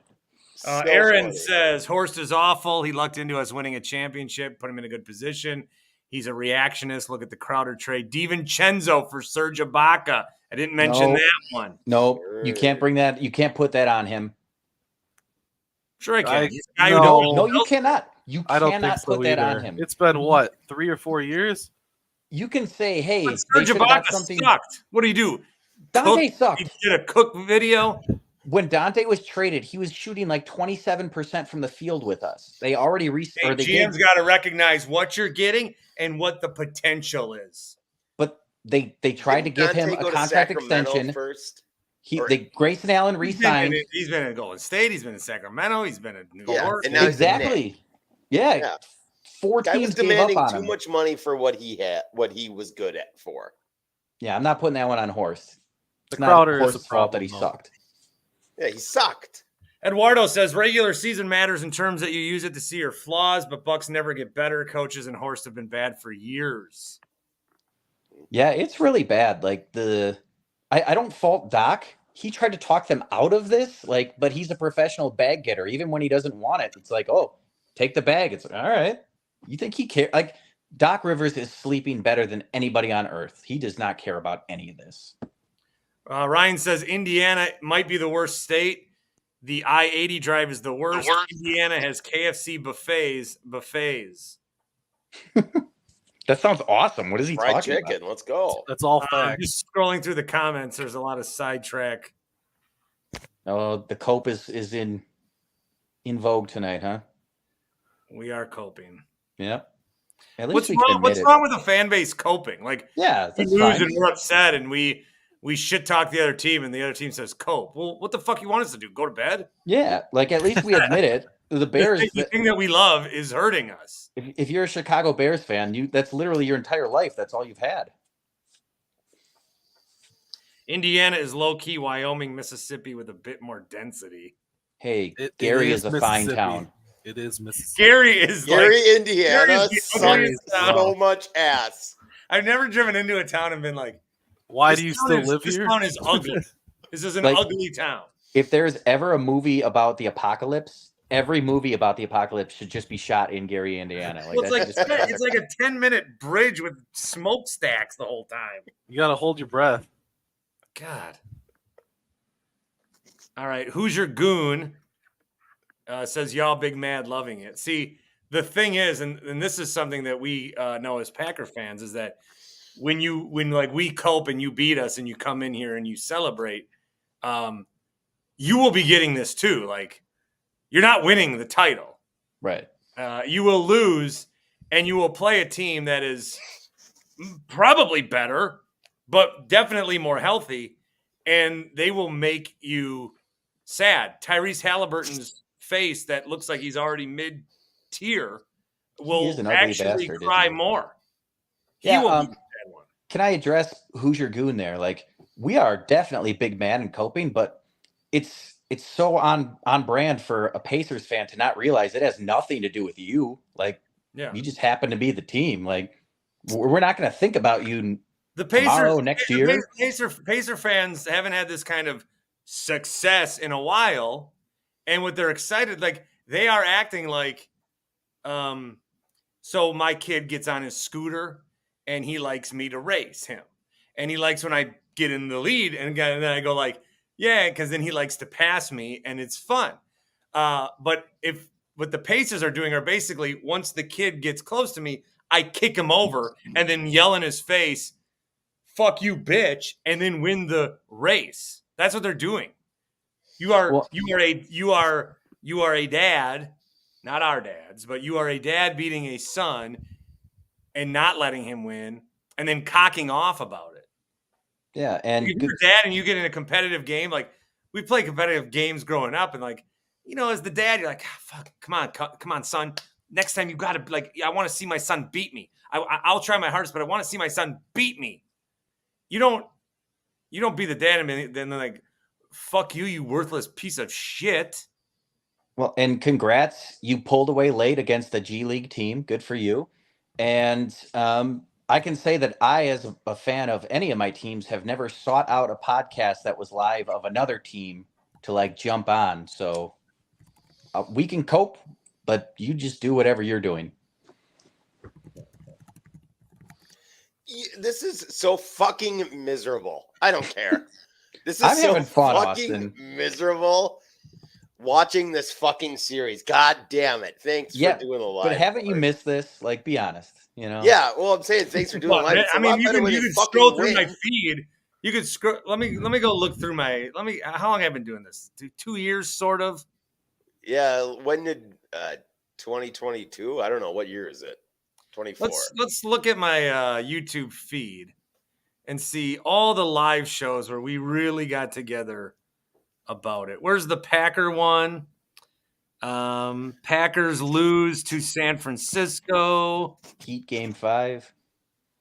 [SPEAKER 2] So
[SPEAKER 1] Aaron
[SPEAKER 2] funny.
[SPEAKER 1] says Horst is awful. He lucked into us winning a championship, put him in a good position. He's a reactionist. Look at the Crowder trade. DiVincenzo for Serge Ibaka. I didn't mention that one.
[SPEAKER 3] No, you can't bring that. You can't put that on him.
[SPEAKER 1] Sure I can. He's a guy
[SPEAKER 4] no.
[SPEAKER 1] who
[SPEAKER 3] No, you cannot. You
[SPEAKER 4] I don't
[SPEAKER 3] cannot
[SPEAKER 4] think so
[SPEAKER 3] put that
[SPEAKER 4] either.
[SPEAKER 3] on him.
[SPEAKER 4] It's been what, 3 or 4 years?
[SPEAKER 3] You can say, hey,
[SPEAKER 1] But
[SPEAKER 3] they
[SPEAKER 1] Serge
[SPEAKER 3] should have got
[SPEAKER 1] Ibaka
[SPEAKER 3] something.
[SPEAKER 1] sucked. What do you do?
[SPEAKER 3] Dante
[SPEAKER 1] He
[SPEAKER 3] sucked.
[SPEAKER 1] did a cook video.
[SPEAKER 3] When Dante was traded, he was shooting like 27% from the field with us. They already
[SPEAKER 1] Hey, GM's got to recognize what you're getting and what the potential is.
[SPEAKER 3] but they tried to give him
[SPEAKER 2] Dante
[SPEAKER 3] a
[SPEAKER 2] go to
[SPEAKER 3] contract
[SPEAKER 2] Sacramento
[SPEAKER 3] extension.
[SPEAKER 2] first?
[SPEAKER 3] Grayson Allen re-signed.
[SPEAKER 1] He's been in Golden State. He's been in Sacramento. He's been in New
[SPEAKER 2] Yeah,
[SPEAKER 1] York.
[SPEAKER 2] and now he's in
[SPEAKER 3] Exactly. Yeah. 4
[SPEAKER 2] Guy was
[SPEAKER 3] teams gave up
[SPEAKER 2] demanding
[SPEAKER 3] on
[SPEAKER 2] too
[SPEAKER 3] him.
[SPEAKER 2] much money for what he had, what he was good at for.
[SPEAKER 3] Yeah, I'm not putting that one on Horst.
[SPEAKER 4] The
[SPEAKER 3] It's not
[SPEAKER 4] Crowder is
[SPEAKER 3] Horst's
[SPEAKER 4] the
[SPEAKER 3] fault that he
[SPEAKER 4] problem, though.
[SPEAKER 3] sucked.
[SPEAKER 2] Yeah, he sucked.
[SPEAKER 1] Eduardo says regular season matters in terms that you use it to see your flaws, but Bucks never get better. Coaches and Horst have been bad for years.
[SPEAKER 3] Yeah, it's really bad. Like I don't fault Doc. He tried to talk them out of this, but he's a professional bag getter. Even when he doesn't want it, it's like, oh, take the bag. It's like, all right. You think he cares? Like Doc Rivers is sleeping better than anybody on earth. He does not care about any of this.
[SPEAKER 1] Ryan says Indiana might be the worst state. The I-80 drive is the worst. Indiana has KFC buffets.
[SPEAKER 3] That sounds awesome. What is he
[SPEAKER 2] Fried
[SPEAKER 3] talking
[SPEAKER 2] chicken.
[SPEAKER 3] about?
[SPEAKER 2] Let's go.
[SPEAKER 4] That's all
[SPEAKER 1] I'm
[SPEAKER 4] facts.
[SPEAKER 1] just scrolling through the comments. There's a lot of sidetrack.
[SPEAKER 3] Oh, the cope is in vogue tonight, huh?
[SPEAKER 1] We are coping.
[SPEAKER 3] Yeah. At least
[SPEAKER 1] What's
[SPEAKER 3] we can
[SPEAKER 1] wrong?
[SPEAKER 3] admit
[SPEAKER 1] What's
[SPEAKER 3] it.
[SPEAKER 1] wrong with the fan base coping? Like,
[SPEAKER 3] Yeah,
[SPEAKER 1] we
[SPEAKER 3] that's
[SPEAKER 1] lose
[SPEAKER 3] fine.
[SPEAKER 1] and we're upset, and we shit talk the other team, and the other team says cope. Well, what the fuck you want us to do? Go to bed?
[SPEAKER 3] Yeah, like at least we admit it. The Bears.
[SPEAKER 1] The thing that we love is hurting us.
[SPEAKER 3] If you're a Chicago Bears fan, that's literally your entire life. That's all you've had.
[SPEAKER 1] Indiana is low key Wyoming, Mississippi with a bit more density.
[SPEAKER 3] Hey,
[SPEAKER 4] It
[SPEAKER 3] Gary is a fine
[SPEAKER 4] Mississippi.
[SPEAKER 3] town.
[SPEAKER 4] It is Mississippi.
[SPEAKER 1] Gary,
[SPEAKER 2] Indiana
[SPEAKER 1] Gary's the
[SPEAKER 2] sucks
[SPEAKER 1] ugliest town.
[SPEAKER 2] so much ass.
[SPEAKER 1] I've never driven into a town and been like,
[SPEAKER 4] Why
[SPEAKER 1] this
[SPEAKER 4] do you
[SPEAKER 1] town
[SPEAKER 4] still
[SPEAKER 1] is-
[SPEAKER 4] live
[SPEAKER 1] this
[SPEAKER 4] here?
[SPEAKER 1] town is ugly. This is an
[SPEAKER 3] Like-
[SPEAKER 1] ugly town.
[SPEAKER 3] If there's ever a movie about the apocalypse, every movie about the apocalypse should just be shot in Gary, Indiana.
[SPEAKER 1] Well, it's
[SPEAKER 3] that's
[SPEAKER 1] like
[SPEAKER 3] just
[SPEAKER 1] it's like a 10-minute bridge with smokestacks the whole time.
[SPEAKER 4] You gotta hold your breath.
[SPEAKER 1] God. All right, who's your goon? Says y'all big mad loving it. See, the thing is, and this is something that we know as Packer fans, is that when we cope and you beat us and you come in here and you celebrate, you will be getting this too. Like, you're not winning the title.
[SPEAKER 3] right.
[SPEAKER 1] You will lose, and you will play a team that is probably better, but definitely more healthy, and they will make you sad. Tyrese Halliburton's face that looks like he's already mid-tier
[SPEAKER 3] He is
[SPEAKER 1] will
[SPEAKER 3] an ugly
[SPEAKER 1] actually
[SPEAKER 3] bastard,
[SPEAKER 1] cry
[SPEAKER 3] isn't he?
[SPEAKER 1] more. He
[SPEAKER 3] Yeah,
[SPEAKER 1] will be the sad one.
[SPEAKER 3] Can I address Hoosier Goon there? Like, we are definitely big man and coping, but it's so on brand for a Pacers fan to not realize it has nothing to do with you. Like,
[SPEAKER 1] Yeah.
[SPEAKER 3] you just happen to be the team. Like, we're not going to think about you
[SPEAKER 1] The Pacers,
[SPEAKER 3] tomorrow, next year.
[SPEAKER 1] Pacer fans haven't had this kind of success in a while, and what they're excited, like they are acting like, so my kid gets on his scooter and he likes me to race him, and he likes when I get in the lead, and then I go like, yeah, because then he likes to pass me, and it's fun. But if what the Pacers are doing are basically once the kid gets close to me, I kick him over and then yell in his face, fuck you, bitch, and then win the race. That's what they're doing. You are a dad, not our dads, but you are a dad beating a son and not letting him win and then cocking off about it.
[SPEAKER 3] Yeah, and
[SPEAKER 1] if you're a dad and you get in a competitive game, like we play competitive games growing up, and like, you know, as the dad, you're like, fuck, come on, son. Next time you got to, like, I want to see my son beat me. I'll try my hardest, but I want to see my son beat me. You don't be the dad and then like, fuck you, you worthless piece of shit.
[SPEAKER 3] Well, and congrats, you pulled away late against the G League team. Good for you. And I can say that I, as a fan of any of my teams, have never sought out a podcast that was live of another team to like jump on. So we can cope, but you just do whatever you're doing.
[SPEAKER 2] This is so fucking miserable. I don't care. This is
[SPEAKER 3] I'm
[SPEAKER 2] so
[SPEAKER 3] having fun,
[SPEAKER 2] fucking
[SPEAKER 3] Austin.
[SPEAKER 2] Miserable watching this fucking series. God damn it. Thanks for doing the live.
[SPEAKER 3] But haven't you missed this? Like, be honest, you know?
[SPEAKER 2] Yeah, well, I'm saying thanks for doing the live.
[SPEAKER 1] I mean, you can scroll through my feed. You could scroll. Let me go look through my. How long have I been doing this? 2 years, sort of.
[SPEAKER 2] Yeah. When did 2022? I don't know. What year is it? 24.
[SPEAKER 1] Let's look at my YouTube feed and see all the live shows where we really got together about it. Where's the Packer one? Packers lose to San Francisco.
[SPEAKER 3] Heat Game 5.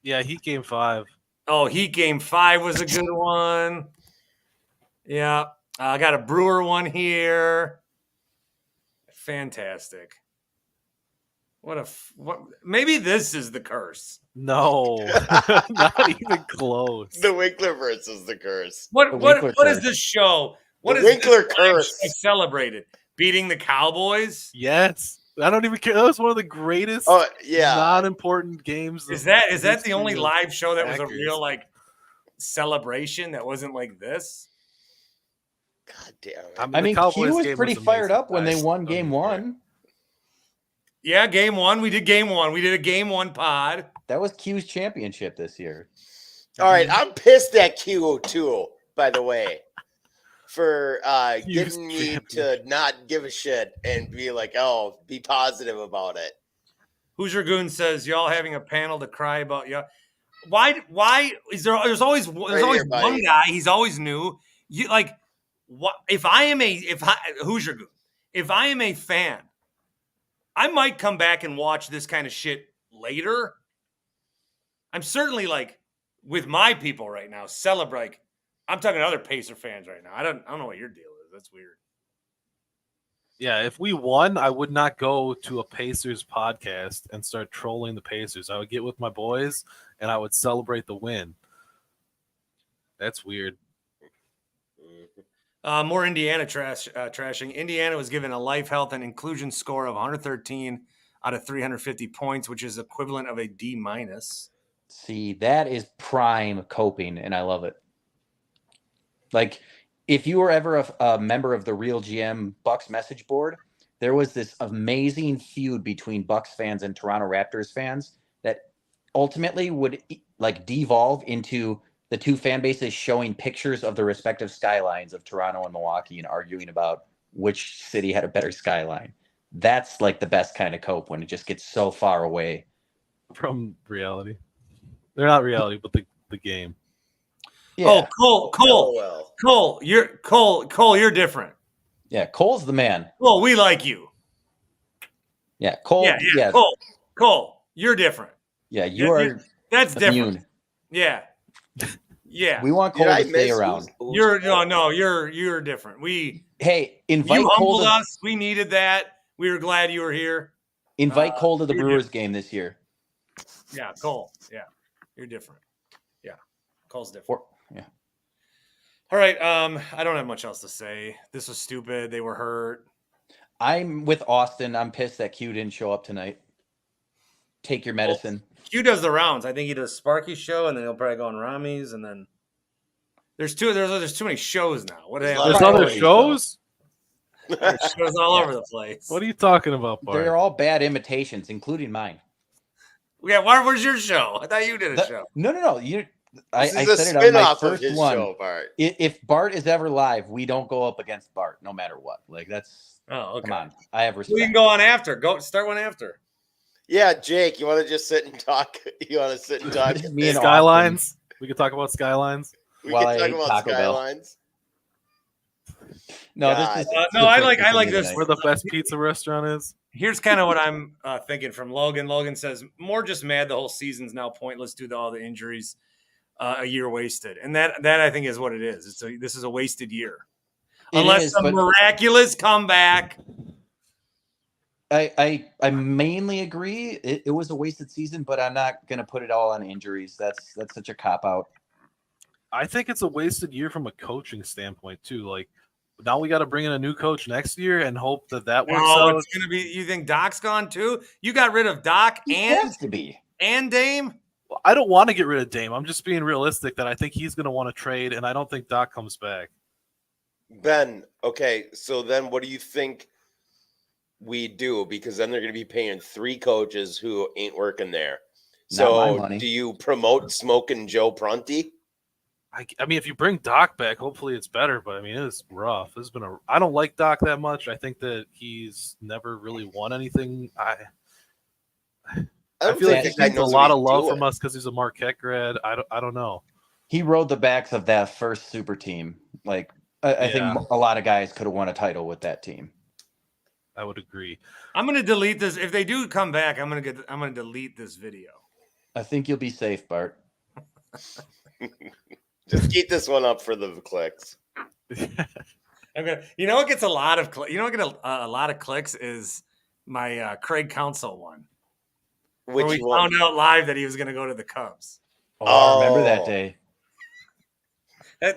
[SPEAKER 4] Yeah, Heat Game 5.
[SPEAKER 1] Oh, Heat Game 5 was a good one. Yeah. I got a Brewer one here. Fantastic. What? Maybe this is the curse.
[SPEAKER 4] No, not even close.
[SPEAKER 2] The Winklerverse is the curse.
[SPEAKER 1] What is this show? What
[SPEAKER 2] the
[SPEAKER 1] is
[SPEAKER 2] Winkler
[SPEAKER 1] this
[SPEAKER 2] curse
[SPEAKER 1] celebrated? Beating the Cowboys?
[SPEAKER 4] Yes. I don't even care. That was one of the greatest non-important games.
[SPEAKER 1] Is that the only live show that was a
[SPEAKER 4] Packers.
[SPEAKER 1] real like celebration that wasn't like this?
[SPEAKER 2] God damn it.
[SPEAKER 3] I mean, Q was pretty fired up when they won Game 1.
[SPEAKER 1] Yeah, Game 1. We did Game 1. We did a Game 1 pod.
[SPEAKER 3] That was Q's championship this year.
[SPEAKER 2] All right, I'm pissed at Q too, by the way, for getting me to not give a shit and be like, oh, be positive about it.
[SPEAKER 1] Hoosier Goon says, y'all having a panel to cry about. Yeah. Why is there's always one guy, he's always new. You like what if I am Hoosier Goon, if I am a fan, I might come back and watch this kind of shit later. I'm certainly like with my people right now, celebrate. I'm talking to other Pacer fans right now. I don't know what your deal is. That's weird.
[SPEAKER 4] Yeah, if we won, I would not go to a Pacers podcast and start trolling the Pacers. I would get with my boys and I would celebrate the win. That's weird.
[SPEAKER 1] More Indiana trashing. Indiana was given a life, health, and inclusion score of 113 out of 350 points, which is equivalent of a D-.
[SPEAKER 3] See, that is prime coping, and I love it. Like, if you were ever a member of the Real GM Bucks message board, there was this amazing feud between Bucks fans and Toronto Raptors fans that ultimately would like devolve into the two fan bases showing pictures of the respective skylines of Toronto and Milwaukee and arguing about which city had a better skyline. That's like the best kind of cope when it just gets so far away
[SPEAKER 4] from reality. They're not reality, but the game.
[SPEAKER 3] Yeah.
[SPEAKER 1] Oh, Cole, you're different.
[SPEAKER 3] Yeah. Cole's the man.
[SPEAKER 1] Cole, we like you.
[SPEAKER 3] Yeah. Cole.
[SPEAKER 1] Yeah. Cole, you're different.
[SPEAKER 3] Yeah. You are
[SPEAKER 1] that's different.
[SPEAKER 3] immune.
[SPEAKER 1] Yeah. Yeah.
[SPEAKER 3] We want Cole to stay around.
[SPEAKER 1] You're different.
[SPEAKER 3] Hey, invite
[SPEAKER 1] you
[SPEAKER 3] Cole
[SPEAKER 1] humbled us. We needed that. We were glad you were here.
[SPEAKER 3] Invite Cole to the
[SPEAKER 1] you're
[SPEAKER 3] Brewers game this year.
[SPEAKER 1] Yeah, Cole. Yeah. You're different. Yeah. Cole's different.
[SPEAKER 3] Yeah.
[SPEAKER 1] All right. I don't have much else to say. This was stupid. They were hurt.
[SPEAKER 3] I'm with Austin. I'm pissed that Q didn't show up tonight. Take your medicine.
[SPEAKER 1] Q does the rounds. I think he does Sparky's show, and then he'll probably go on Rami's, and then there's too many shows now. What
[SPEAKER 4] There's other shows?
[SPEAKER 1] There's shows all over the place.
[SPEAKER 4] What are you talking about, Bart?
[SPEAKER 3] They're all bad imitations, including mine.
[SPEAKER 1] Yeah, where's your show? I thought you did a show.
[SPEAKER 3] No. I
[SPEAKER 2] This is
[SPEAKER 3] said
[SPEAKER 2] a
[SPEAKER 3] it on my
[SPEAKER 2] spin-off of
[SPEAKER 3] first
[SPEAKER 2] his
[SPEAKER 3] one.
[SPEAKER 2] show, Bart.
[SPEAKER 3] If Bart is ever live, we don't go up against Bart, no matter what. Like that's.
[SPEAKER 1] Oh, okay.
[SPEAKER 3] Come on, I have respect.
[SPEAKER 1] We can go on after. Go start one after.
[SPEAKER 2] Yeah, Jake, you want to just sit and talk? You want to sit and talk?
[SPEAKER 3] This is me and
[SPEAKER 4] Skylines. We could talk about Skylines.
[SPEAKER 2] We
[SPEAKER 3] While
[SPEAKER 2] can
[SPEAKER 3] I
[SPEAKER 2] talk
[SPEAKER 3] ate
[SPEAKER 2] about
[SPEAKER 3] Taco Bell.
[SPEAKER 2] Skylines.
[SPEAKER 3] No,
[SPEAKER 2] God.
[SPEAKER 3] this is.
[SPEAKER 1] No, I like this.
[SPEAKER 4] Where the best pizza restaurant is.
[SPEAKER 1] Here's kind of what I'm thinking from Logan. Logan says, more just mad the whole season's now pointless due to all the injuries. A year wasted. And that I think is what it is. This is a wasted year. Unless some miraculous comeback.
[SPEAKER 3] I mainly agree. It was a wasted season, but I'm not going to put it all on injuries. That's such a cop-out.
[SPEAKER 4] I think it's a wasted year from a coaching standpoint, too. Like, now we got to bring in a new coach next year and hope that works out.
[SPEAKER 1] It's going to be. You think Doc's gone too? You got rid of Doc
[SPEAKER 3] He has to be.
[SPEAKER 1] and Dame.
[SPEAKER 4] Well, I don't want to get rid of Dame. I'm just being realistic that I think he's going to want to trade, and I don't think Doc comes back.
[SPEAKER 2] Ben, okay, so then what do you think we do? Because then they're going to be paying 3 coaches who ain't working there.
[SPEAKER 3] Not my
[SPEAKER 2] So
[SPEAKER 3] money.
[SPEAKER 2] do you promote smoking Joe Prunty?
[SPEAKER 4] I mean, if you bring Doc back, hopefully it's better. But I mean, it's rough. I don't like Doc that much. I think that he's never really won anything. I feel like he needs a lot of love from us because he's a Marquette grad. I don't know.
[SPEAKER 3] He rode the backs of that first super team. Like I think a lot of guys could have won a title with that team.
[SPEAKER 4] I would agree.
[SPEAKER 1] I'm going to delete this. If they do come back, I'm going to delete this video.
[SPEAKER 3] I think you'll be safe, Bart.
[SPEAKER 2] Just keep this one up for the clicks.
[SPEAKER 1] You know what gets a lot of a lot of clicks is my Craig Counsell one.
[SPEAKER 2] Which
[SPEAKER 1] where we
[SPEAKER 2] one?
[SPEAKER 1] found out live that he was going to go to the Cubs.
[SPEAKER 3] I remember that day.
[SPEAKER 1] I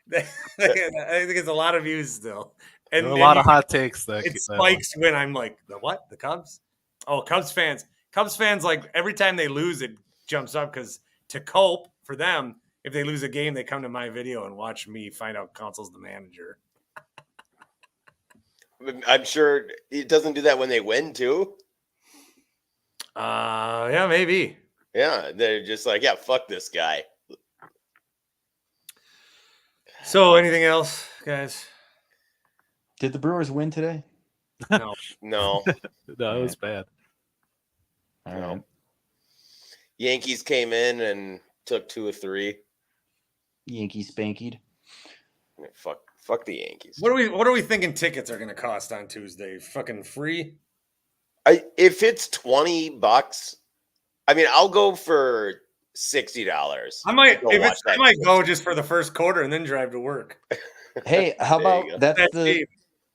[SPEAKER 1] think it's a lot of views still. And
[SPEAKER 4] there are a lot of hot takes.
[SPEAKER 1] It spikes when I'm like, the what? The Cubs? Oh, Cubs fans. Cubs fans, like, every time they lose, it jumps up because to cope for them, if they lose a game, they come to my video and watch me find out Counsell's the manager.
[SPEAKER 2] I'm sure it doesn't do that when they win, too.
[SPEAKER 1] Yeah, maybe.
[SPEAKER 2] Yeah, they're just like, yeah, fuck this guy.
[SPEAKER 1] So, anything else, guys?
[SPEAKER 3] Did the Brewers win today?
[SPEAKER 1] No.
[SPEAKER 2] No.
[SPEAKER 4] No, it was bad.
[SPEAKER 3] All right.
[SPEAKER 2] Yankees came in and took 2 or 3.
[SPEAKER 3] Yankees spankied.
[SPEAKER 2] Fuck the Yankees.
[SPEAKER 1] What are we thinking tickets are going to cost on Tuesday? Fucking free?
[SPEAKER 2] If it's $20, I mean, I'll go for $60.
[SPEAKER 1] I might go just for the first quarter and then drive to work.
[SPEAKER 3] Hey, how about
[SPEAKER 1] That's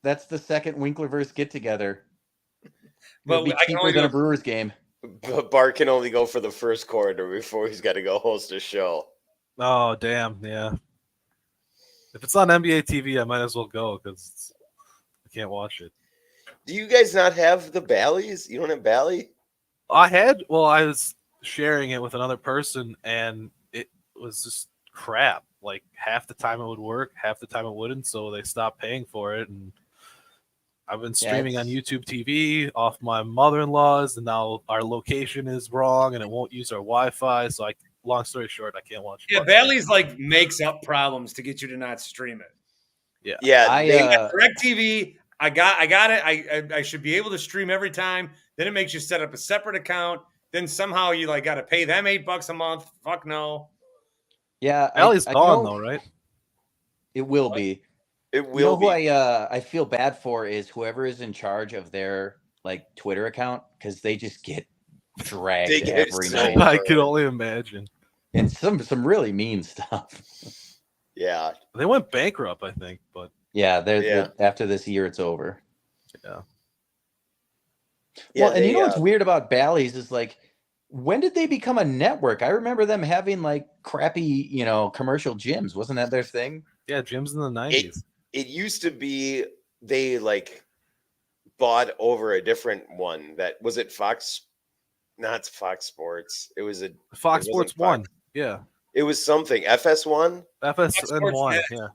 [SPEAKER 3] that's the second Winklerverse get together.
[SPEAKER 1] But
[SPEAKER 3] It'll be
[SPEAKER 1] I can
[SPEAKER 3] cheaper
[SPEAKER 1] only
[SPEAKER 3] than
[SPEAKER 1] do
[SPEAKER 3] a Brewers game.
[SPEAKER 2] But Bart can only go for the first quarter before he's got to go host a show.
[SPEAKER 4] Oh, damn. Yeah. If it's on NBA TV, I might as well go because I can't watch it.
[SPEAKER 2] Do you guys not have the Bally's? You don't have Bally?
[SPEAKER 4] I was sharing it with another person, and it was just crap. Like, half the time it would work, half the time it wouldn't, so they stopped paying for it. And I've been streaming on YouTube TV off my mother-in-law's, and now our location is wrong, and it won't use our Wi-Fi. So, long story short, I can't watch it.
[SPEAKER 1] Yeah, Bally's like makes up problems to get you to not stream it.
[SPEAKER 2] Yeah.
[SPEAKER 1] DirecTV, I got it. I should be able to stream every time. Then it makes you set up a separate account. then somehow you like got to pay them $8 a month. Fuck no.
[SPEAKER 3] Yeah,
[SPEAKER 4] Allie's
[SPEAKER 3] I
[SPEAKER 4] gone
[SPEAKER 3] know
[SPEAKER 4] though, right?
[SPEAKER 3] it will
[SPEAKER 1] What?
[SPEAKER 3] be.
[SPEAKER 2] It
[SPEAKER 3] You know
[SPEAKER 2] will
[SPEAKER 3] who
[SPEAKER 2] be.
[SPEAKER 3] I feel bad for is whoever is in charge of their like Twitter account because they just get dragged
[SPEAKER 2] They get
[SPEAKER 3] every
[SPEAKER 2] so
[SPEAKER 3] night
[SPEAKER 4] I could
[SPEAKER 2] burned.
[SPEAKER 4] only imagine.
[SPEAKER 3] and some really mean stuff.
[SPEAKER 2] Yeah.
[SPEAKER 4] They went bankrupt, I think, but
[SPEAKER 3] Yeah,
[SPEAKER 2] Yeah.
[SPEAKER 3] after this year it's over.
[SPEAKER 4] yeah.
[SPEAKER 2] Yeah,
[SPEAKER 3] Well, and you
[SPEAKER 2] they,
[SPEAKER 3] know what's weird about Bally's is like, when did they become a network? I remember them having like crappy, commercial gyms. Wasn't that their thing?
[SPEAKER 4] Yeah, Jim's in the 90s.
[SPEAKER 2] it used to be they like bought over a different one that was it Fox, not Fox Sports. It was a
[SPEAKER 4] Fox
[SPEAKER 2] it wasn't
[SPEAKER 4] Sports 1. Yeah.
[SPEAKER 2] It was something FS1.
[SPEAKER 4] FSN 1.
[SPEAKER 1] Net.
[SPEAKER 4] Yeah.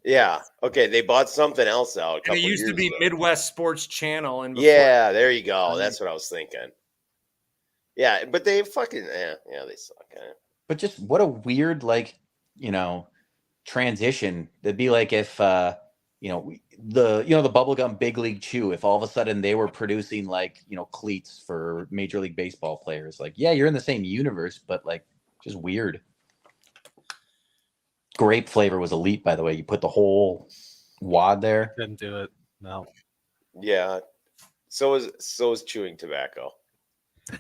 [SPEAKER 2] Yeah. Okay. They bought something else out. A
[SPEAKER 1] And
[SPEAKER 2] couple
[SPEAKER 1] it used to
[SPEAKER 2] years
[SPEAKER 1] be
[SPEAKER 2] ago.
[SPEAKER 1] Midwest Sports Channel. And before
[SPEAKER 2] Yeah. There you go. That's what I was thinking. Yeah, but they fucking they suck.
[SPEAKER 3] But just what a weird transition. It'd be like if the bubblegum Big League Chew, if all of a sudden they were producing cleats for Major League Baseball players. Like, yeah, you're in the same universe, but like just weird. Grape flavor was elite, by the way. You put the whole wad there.
[SPEAKER 4] Didn't do it. No.
[SPEAKER 2] Yeah. So is chewing tobacco.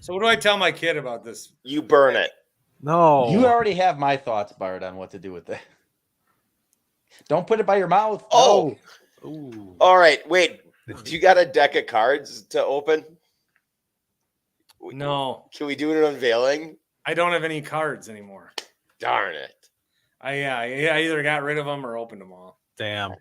[SPEAKER 1] So what do I tell my kid about this?
[SPEAKER 2] You burn it.
[SPEAKER 4] No.
[SPEAKER 3] You already have my thoughts, Bart, on what to do with that. Don't put it by your mouth.
[SPEAKER 2] Oh.
[SPEAKER 3] No.
[SPEAKER 4] Ooh.
[SPEAKER 2] All right. Wait. Do you got a deck of cards to open?
[SPEAKER 1] No,
[SPEAKER 2] Can we do an unveiling?
[SPEAKER 1] I don't have any cards anymore.
[SPEAKER 2] Darn it.
[SPEAKER 1] I either got rid of them or opened them all.
[SPEAKER 4] Damn.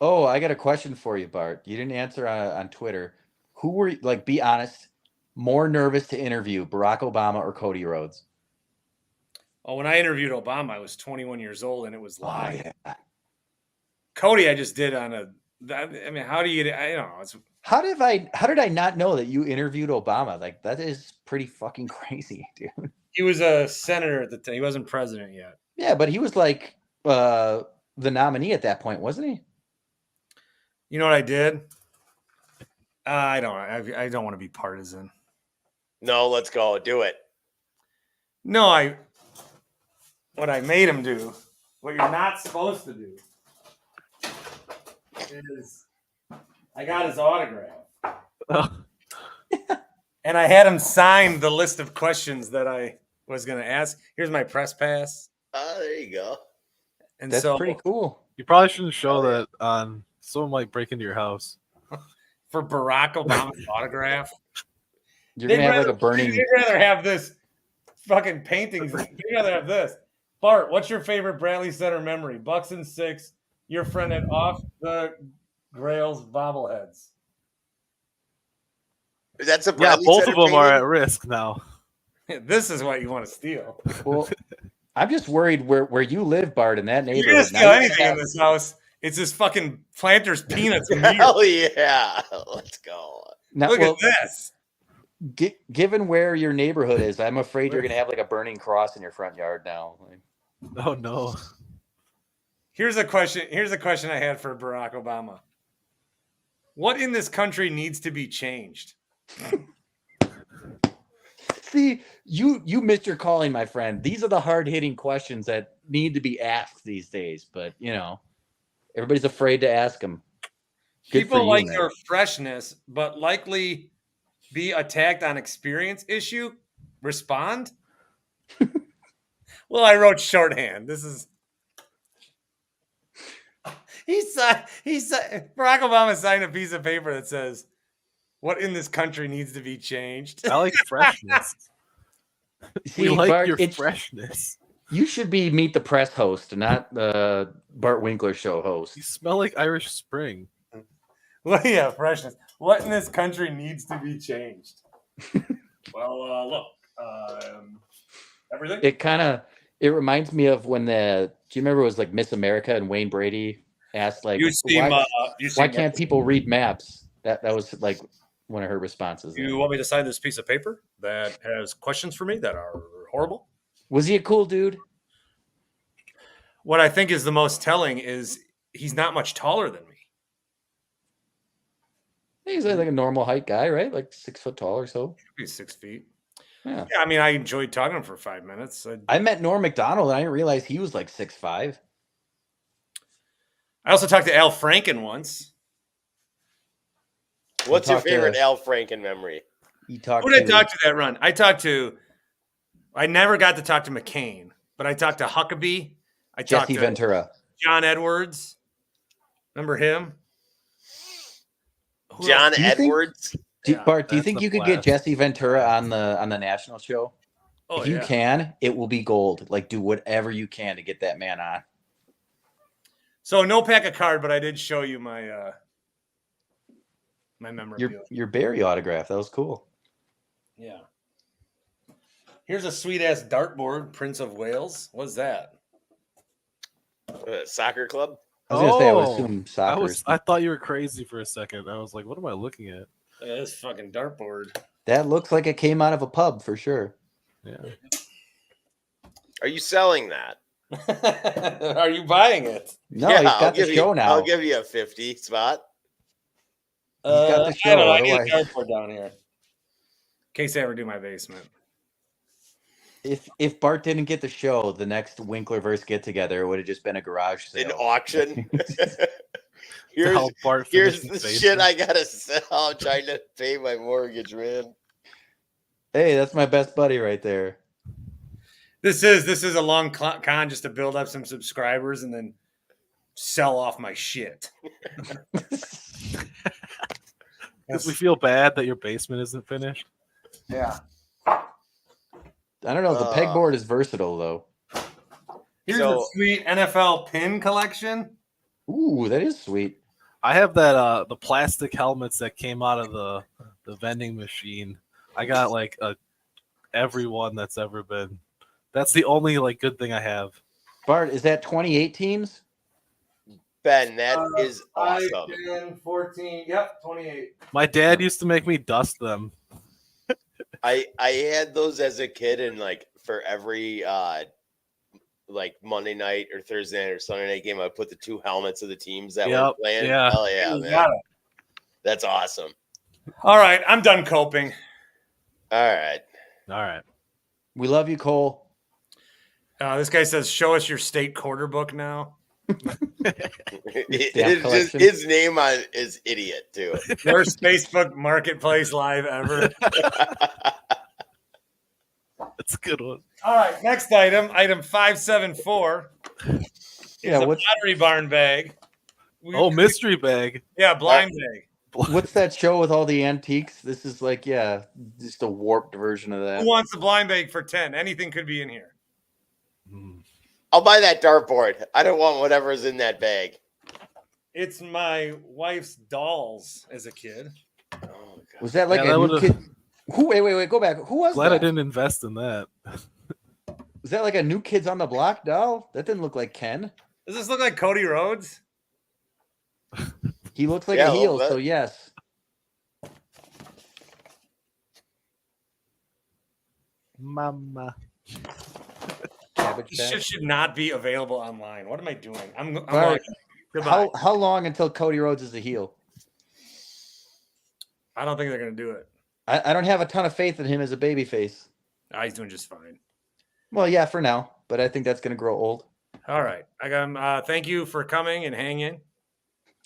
[SPEAKER 3] Oh, I got a question for you, Bart. You didn't answer on Twitter. Who were, be honest, more nervous to interview, Barack Obama or Cody Rhodes?
[SPEAKER 1] Oh, when I interviewed Obama, I was 21 years old and it was live.
[SPEAKER 3] Oh, yeah.
[SPEAKER 1] Cody, I just did on how do you get it? I don't know.
[SPEAKER 3] How did I not know that you interviewed Obama? Like, that is pretty fucking crazy, dude.
[SPEAKER 1] He was a senator at the time. He wasn't president yet.
[SPEAKER 3] Yeah, but he was like the nominee at that point, wasn't he?
[SPEAKER 1] You know what I did? I don't want to be partisan.
[SPEAKER 2] No, let's go. Do it.
[SPEAKER 1] No, what I made him do, what you're not supposed to do, is I got his autograph. And I had him sign the list of questions that I was going to ask. Here's my press pass.
[SPEAKER 2] There you go.
[SPEAKER 1] And
[SPEAKER 3] That's
[SPEAKER 1] so
[SPEAKER 3] pretty cool.
[SPEAKER 4] You probably shouldn't show that on. Someone might break into your house.
[SPEAKER 1] for Barack Obama's autograph,
[SPEAKER 3] You're going to have like a burning...
[SPEAKER 1] They'd rather have this fucking paintings. They'd rather have this. Bart, what's your favorite Bradley Center memory? Bucks and 6, your friend at Off the Grails bobbleheads.
[SPEAKER 2] That's a
[SPEAKER 4] Yeah,
[SPEAKER 2] Bradley
[SPEAKER 4] both
[SPEAKER 2] Center
[SPEAKER 4] of them are
[SPEAKER 2] painting?
[SPEAKER 4] at risk now.
[SPEAKER 1] This is what you want to steal.
[SPEAKER 3] Well, I'm just worried where you live, Bart, in that
[SPEAKER 1] You're
[SPEAKER 3] neighborhood.
[SPEAKER 1] going to steal anything in this house. It's this fucking Planters Peanuts.
[SPEAKER 2] Hell yeah. Let's go.
[SPEAKER 3] Now,
[SPEAKER 1] Look
[SPEAKER 3] well,
[SPEAKER 1] at this.
[SPEAKER 3] Given where your neighborhood is, I'm afraid you're going to have like a burning cross in your front yard now.
[SPEAKER 4] Oh no.
[SPEAKER 1] Here's a question I had for Barack Obama. What in this country needs to be changed?
[SPEAKER 3] See, you missed your calling, my friend. These are the hard-hitting questions that need to be asked these days, but everybody's afraid to ask them.
[SPEAKER 1] People like your freshness, but likely be attacked on experience issue. Respond? Well, I wrote shorthand. This is he said Barack Obama signed a piece of paper that says, "What in this country needs to be changed?"
[SPEAKER 4] I like freshness.
[SPEAKER 3] See,
[SPEAKER 4] We like
[SPEAKER 3] Bart,
[SPEAKER 4] your freshness.
[SPEAKER 3] You should be Meet the Press host, not the Bart Winkler show host.
[SPEAKER 4] You smell like Irish Spring.
[SPEAKER 1] Well, yeah, freshness. What in this country needs to be changed? Well, look, everything.
[SPEAKER 3] It reminds me of when do you remember it was like Miss America and Wayne Brady asked like, why can't people read maps? That was like one of her responses.
[SPEAKER 1] You want me to sign this piece of paper that has questions for me that are horrible?
[SPEAKER 3] Was he a cool dude?
[SPEAKER 1] What I think is the most telling is he's not much taller than me.
[SPEAKER 3] He's like a normal height guy, right? Like 6 foot tall or so.
[SPEAKER 1] He's 6 feet.
[SPEAKER 3] Yeah.
[SPEAKER 1] Yeah, I mean, I enjoyed talking to him for 5 minutes.
[SPEAKER 3] I met Norm Macdonald, and I didn't realize he was like 6'5".
[SPEAKER 1] I also talked to Al Franken once.
[SPEAKER 2] What's your
[SPEAKER 3] talked to-
[SPEAKER 2] favorite Al Franken memory?
[SPEAKER 3] You talked
[SPEAKER 1] Who did I
[SPEAKER 3] to
[SPEAKER 1] talk to that run? I never got to talk to McCain, but I talked to Huckabee. I talked
[SPEAKER 3] Jesse
[SPEAKER 1] to
[SPEAKER 3] Ventura.
[SPEAKER 1] John Edwards. Remember him? Who
[SPEAKER 2] John
[SPEAKER 1] else?
[SPEAKER 3] Do you think-
[SPEAKER 2] Edwards.
[SPEAKER 1] Yeah.
[SPEAKER 3] Bart, do you
[SPEAKER 4] That's
[SPEAKER 3] think
[SPEAKER 4] a
[SPEAKER 3] you could get
[SPEAKER 4] blast.
[SPEAKER 3] Jesse Ventura on the national show?
[SPEAKER 1] Oh,
[SPEAKER 3] If you
[SPEAKER 1] yeah.
[SPEAKER 3] can, it will be gold. Like, do whatever you can to get that man on.
[SPEAKER 1] So no pack a card, but I did show you my my memorabilia.
[SPEAKER 3] Your Barry autograph. That was cool.
[SPEAKER 1] Yeah. Here's a sweet ass dartboard, Prince of Wales. What's that?
[SPEAKER 2] Soccer club.
[SPEAKER 3] I was gonna say I would
[SPEAKER 4] Oh,
[SPEAKER 3] assume soccer.
[SPEAKER 4] I thought you were crazy for a second. I was like, what am I looking at?
[SPEAKER 1] Look at this fucking dartboard.
[SPEAKER 3] That looks like it came out of a pub for sure.
[SPEAKER 4] Yeah.
[SPEAKER 2] Are you selling that?
[SPEAKER 1] Are you buying it?
[SPEAKER 3] No, he's got the show now.
[SPEAKER 2] I'll give you a 50 spot.
[SPEAKER 3] He's got the
[SPEAKER 1] I
[SPEAKER 3] show.
[SPEAKER 1] don't know. I need a
[SPEAKER 3] Otherwise,
[SPEAKER 1] dartboard down here. In case I ever do my basement.
[SPEAKER 3] if Bart didn't get the show, the next Winklerverse get together would have just been a garage
[SPEAKER 2] An
[SPEAKER 3] sale.
[SPEAKER 2] auction.
[SPEAKER 4] To help Bart
[SPEAKER 2] Here's
[SPEAKER 4] finish
[SPEAKER 2] the
[SPEAKER 4] his
[SPEAKER 2] shit
[SPEAKER 4] basement.
[SPEAKER 2] I gotta sell. I'm trying to pay my mortgage, man.
[SPEAKER 3] Hey, that's my best buddy right there.
[SPEAKER 1] This is a long con just to build up some subscribers and then sell off my shit.
[SPEAKER 4] Because we feel bad that your basement isn't finished.
[SPEAKER 1] Yeah.
[SPEAKER 3] I don't know. The pegboard is versatile though.
[SPEAKER 1] Here's a sweet NFL pin collection.
[SPEAKER 3] Ooh, that is sweet.
[SPEAKER 4] I have that the plastic helmets that came out of the vending machine. I got like every one that's ever been. That's the only like good thing I have.
[SPEAKER 3] Bart, is that 28 teams?
[SPEAKER 2] Ben, that is
[SPEAKER 1] 5,
[SPEAKER 2] awesome.
[SPEAKER 1] 10, 14, yep, 28.
[SPEAKER 4] My dad used to make me dust them.
[SPEAKER 2] I had those as a kid, and like for every like Monday night or Thursday night or Sunday night game, I put the 2 helmets of the teams that were playing.
[SPEAKER 4] Yeah.
[SPEAKER 2] Hell yeah,
[SPEAKER 1] You
[SPEAKER 2] man.
[SPEAKER 1] got it.
[SPEAKER 2] That's awesome.
[SPEAKER 1] All right, I'm done coping.
[SPEAKER 2] All right.
[SPEAKER 4] All right.
[SPEAKER 3] We love you, Cole.
[SPEAKER 1] This guy says, "Show us your state quarter book now."
[SPEAKER 2] It's just, his name on is idiot too.
[SPEAKER 1] Worst Facebook Marketplace live ever.
[SPEAKER 4] That's a good one.
[SPEAKER 1] All right, next item 574.
[SPEAKER 3] Yeah,
[SPEAKER 1] is a
[SPEAKER 3] what's
[SPEAKER 1] Pottery Barn bag.
[SPEAKER 4] Mystery bag.
[SPEAKER 1] Yeah, blind bag.
[SPEAKER 3] what's that show with all the antiques? This is like, yeah, just a warped version of that.
[SPEAKER 1] Who wants the blind bag for 10? Anything could be in here.
[SPEAKER 2] I'll buy that dartboard. I don't want whatever's in that bag.
[SPEAKER 1] It's my wife's dolls as a kid.
[SPEAKER 2] Oh, God.
[SPEAKER 3] Was that like
[SPEAKER 4] Yeah,
[SPEAKER 3] a
[SPEAKER 4] that
[SPEAKER 3] new
[SPEAKER 4] would've-
[SPEAKER 3] kid? Who? Wait, go back. Who was
[SPEAKER 4] Glad
[SPEAKER 3] that?
[SPEAKER 4] I didn't invest in that.
[SPEAKER 3] Was that like a New Kids on the Block doll? That didn't look like Ken.
[SPEAKER 1] Does this look like Cody Rhodes?
[SPEAKER 3] He looks like
[SPEAKER 2] Yeah,
[SPEAKER 3] a
[SPEAKER 2] a
[SPEAKER 3] heel,
[SPEAKER 2] little bit.
[SPEAKER 3] so yes.
[SPEAKER 4] Mama.
[SPEAKER 3] Cabbage
[SPEAKER 1] This
[SPEAKER 3] Patch.
[SPEAKER 1] shit should not be available online. What am I doing? I'm
[SPEAKER 3] All right.
[SPEAKER 1] like, goodbye.
[SPEAKER 3] How long until Cody Rhodes is a heel?
[SPEAKER 1] I don't think they're gonna do it.
[SPEAKER 3] I don't have a ton of faith in him as a babyface.
[SPEAKER 1] He's doing just fine.
[SPEAKER 3] Well, yeah, for now, but I think that's going to grow old.
[SPEAKER 1] All right. I got thank you for coming and hanging.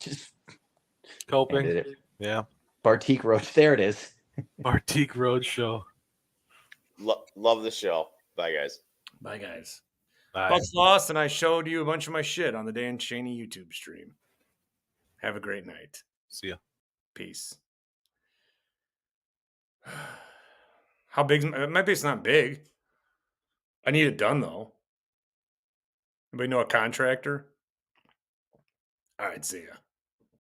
[SPEAKER 3] Just
[SPEAKER 4] Coping.
[SPEAKER 3] ended it.
[SPEAKER 4] Yeah.
[SPEAKER 3] Bartique Roach. There it is.
[SPEAKER 4] Bartique Roadshow.
[SPEAKER 2] Love the show. Bye, guys.
[SPEAKER 1] Bye, guys.
[SPEAKER 4] Bye.
[SPEAKER 1] Bucks lost, and I showed you a bunch of my shit on the Dan Schani YouTube stream. Have a great night.
[SPEAKER 4] See ya.
[SPEAKER 1] Peace. How big? My base's not big. I need it done though. Anybody know a contractor? All right, see ya.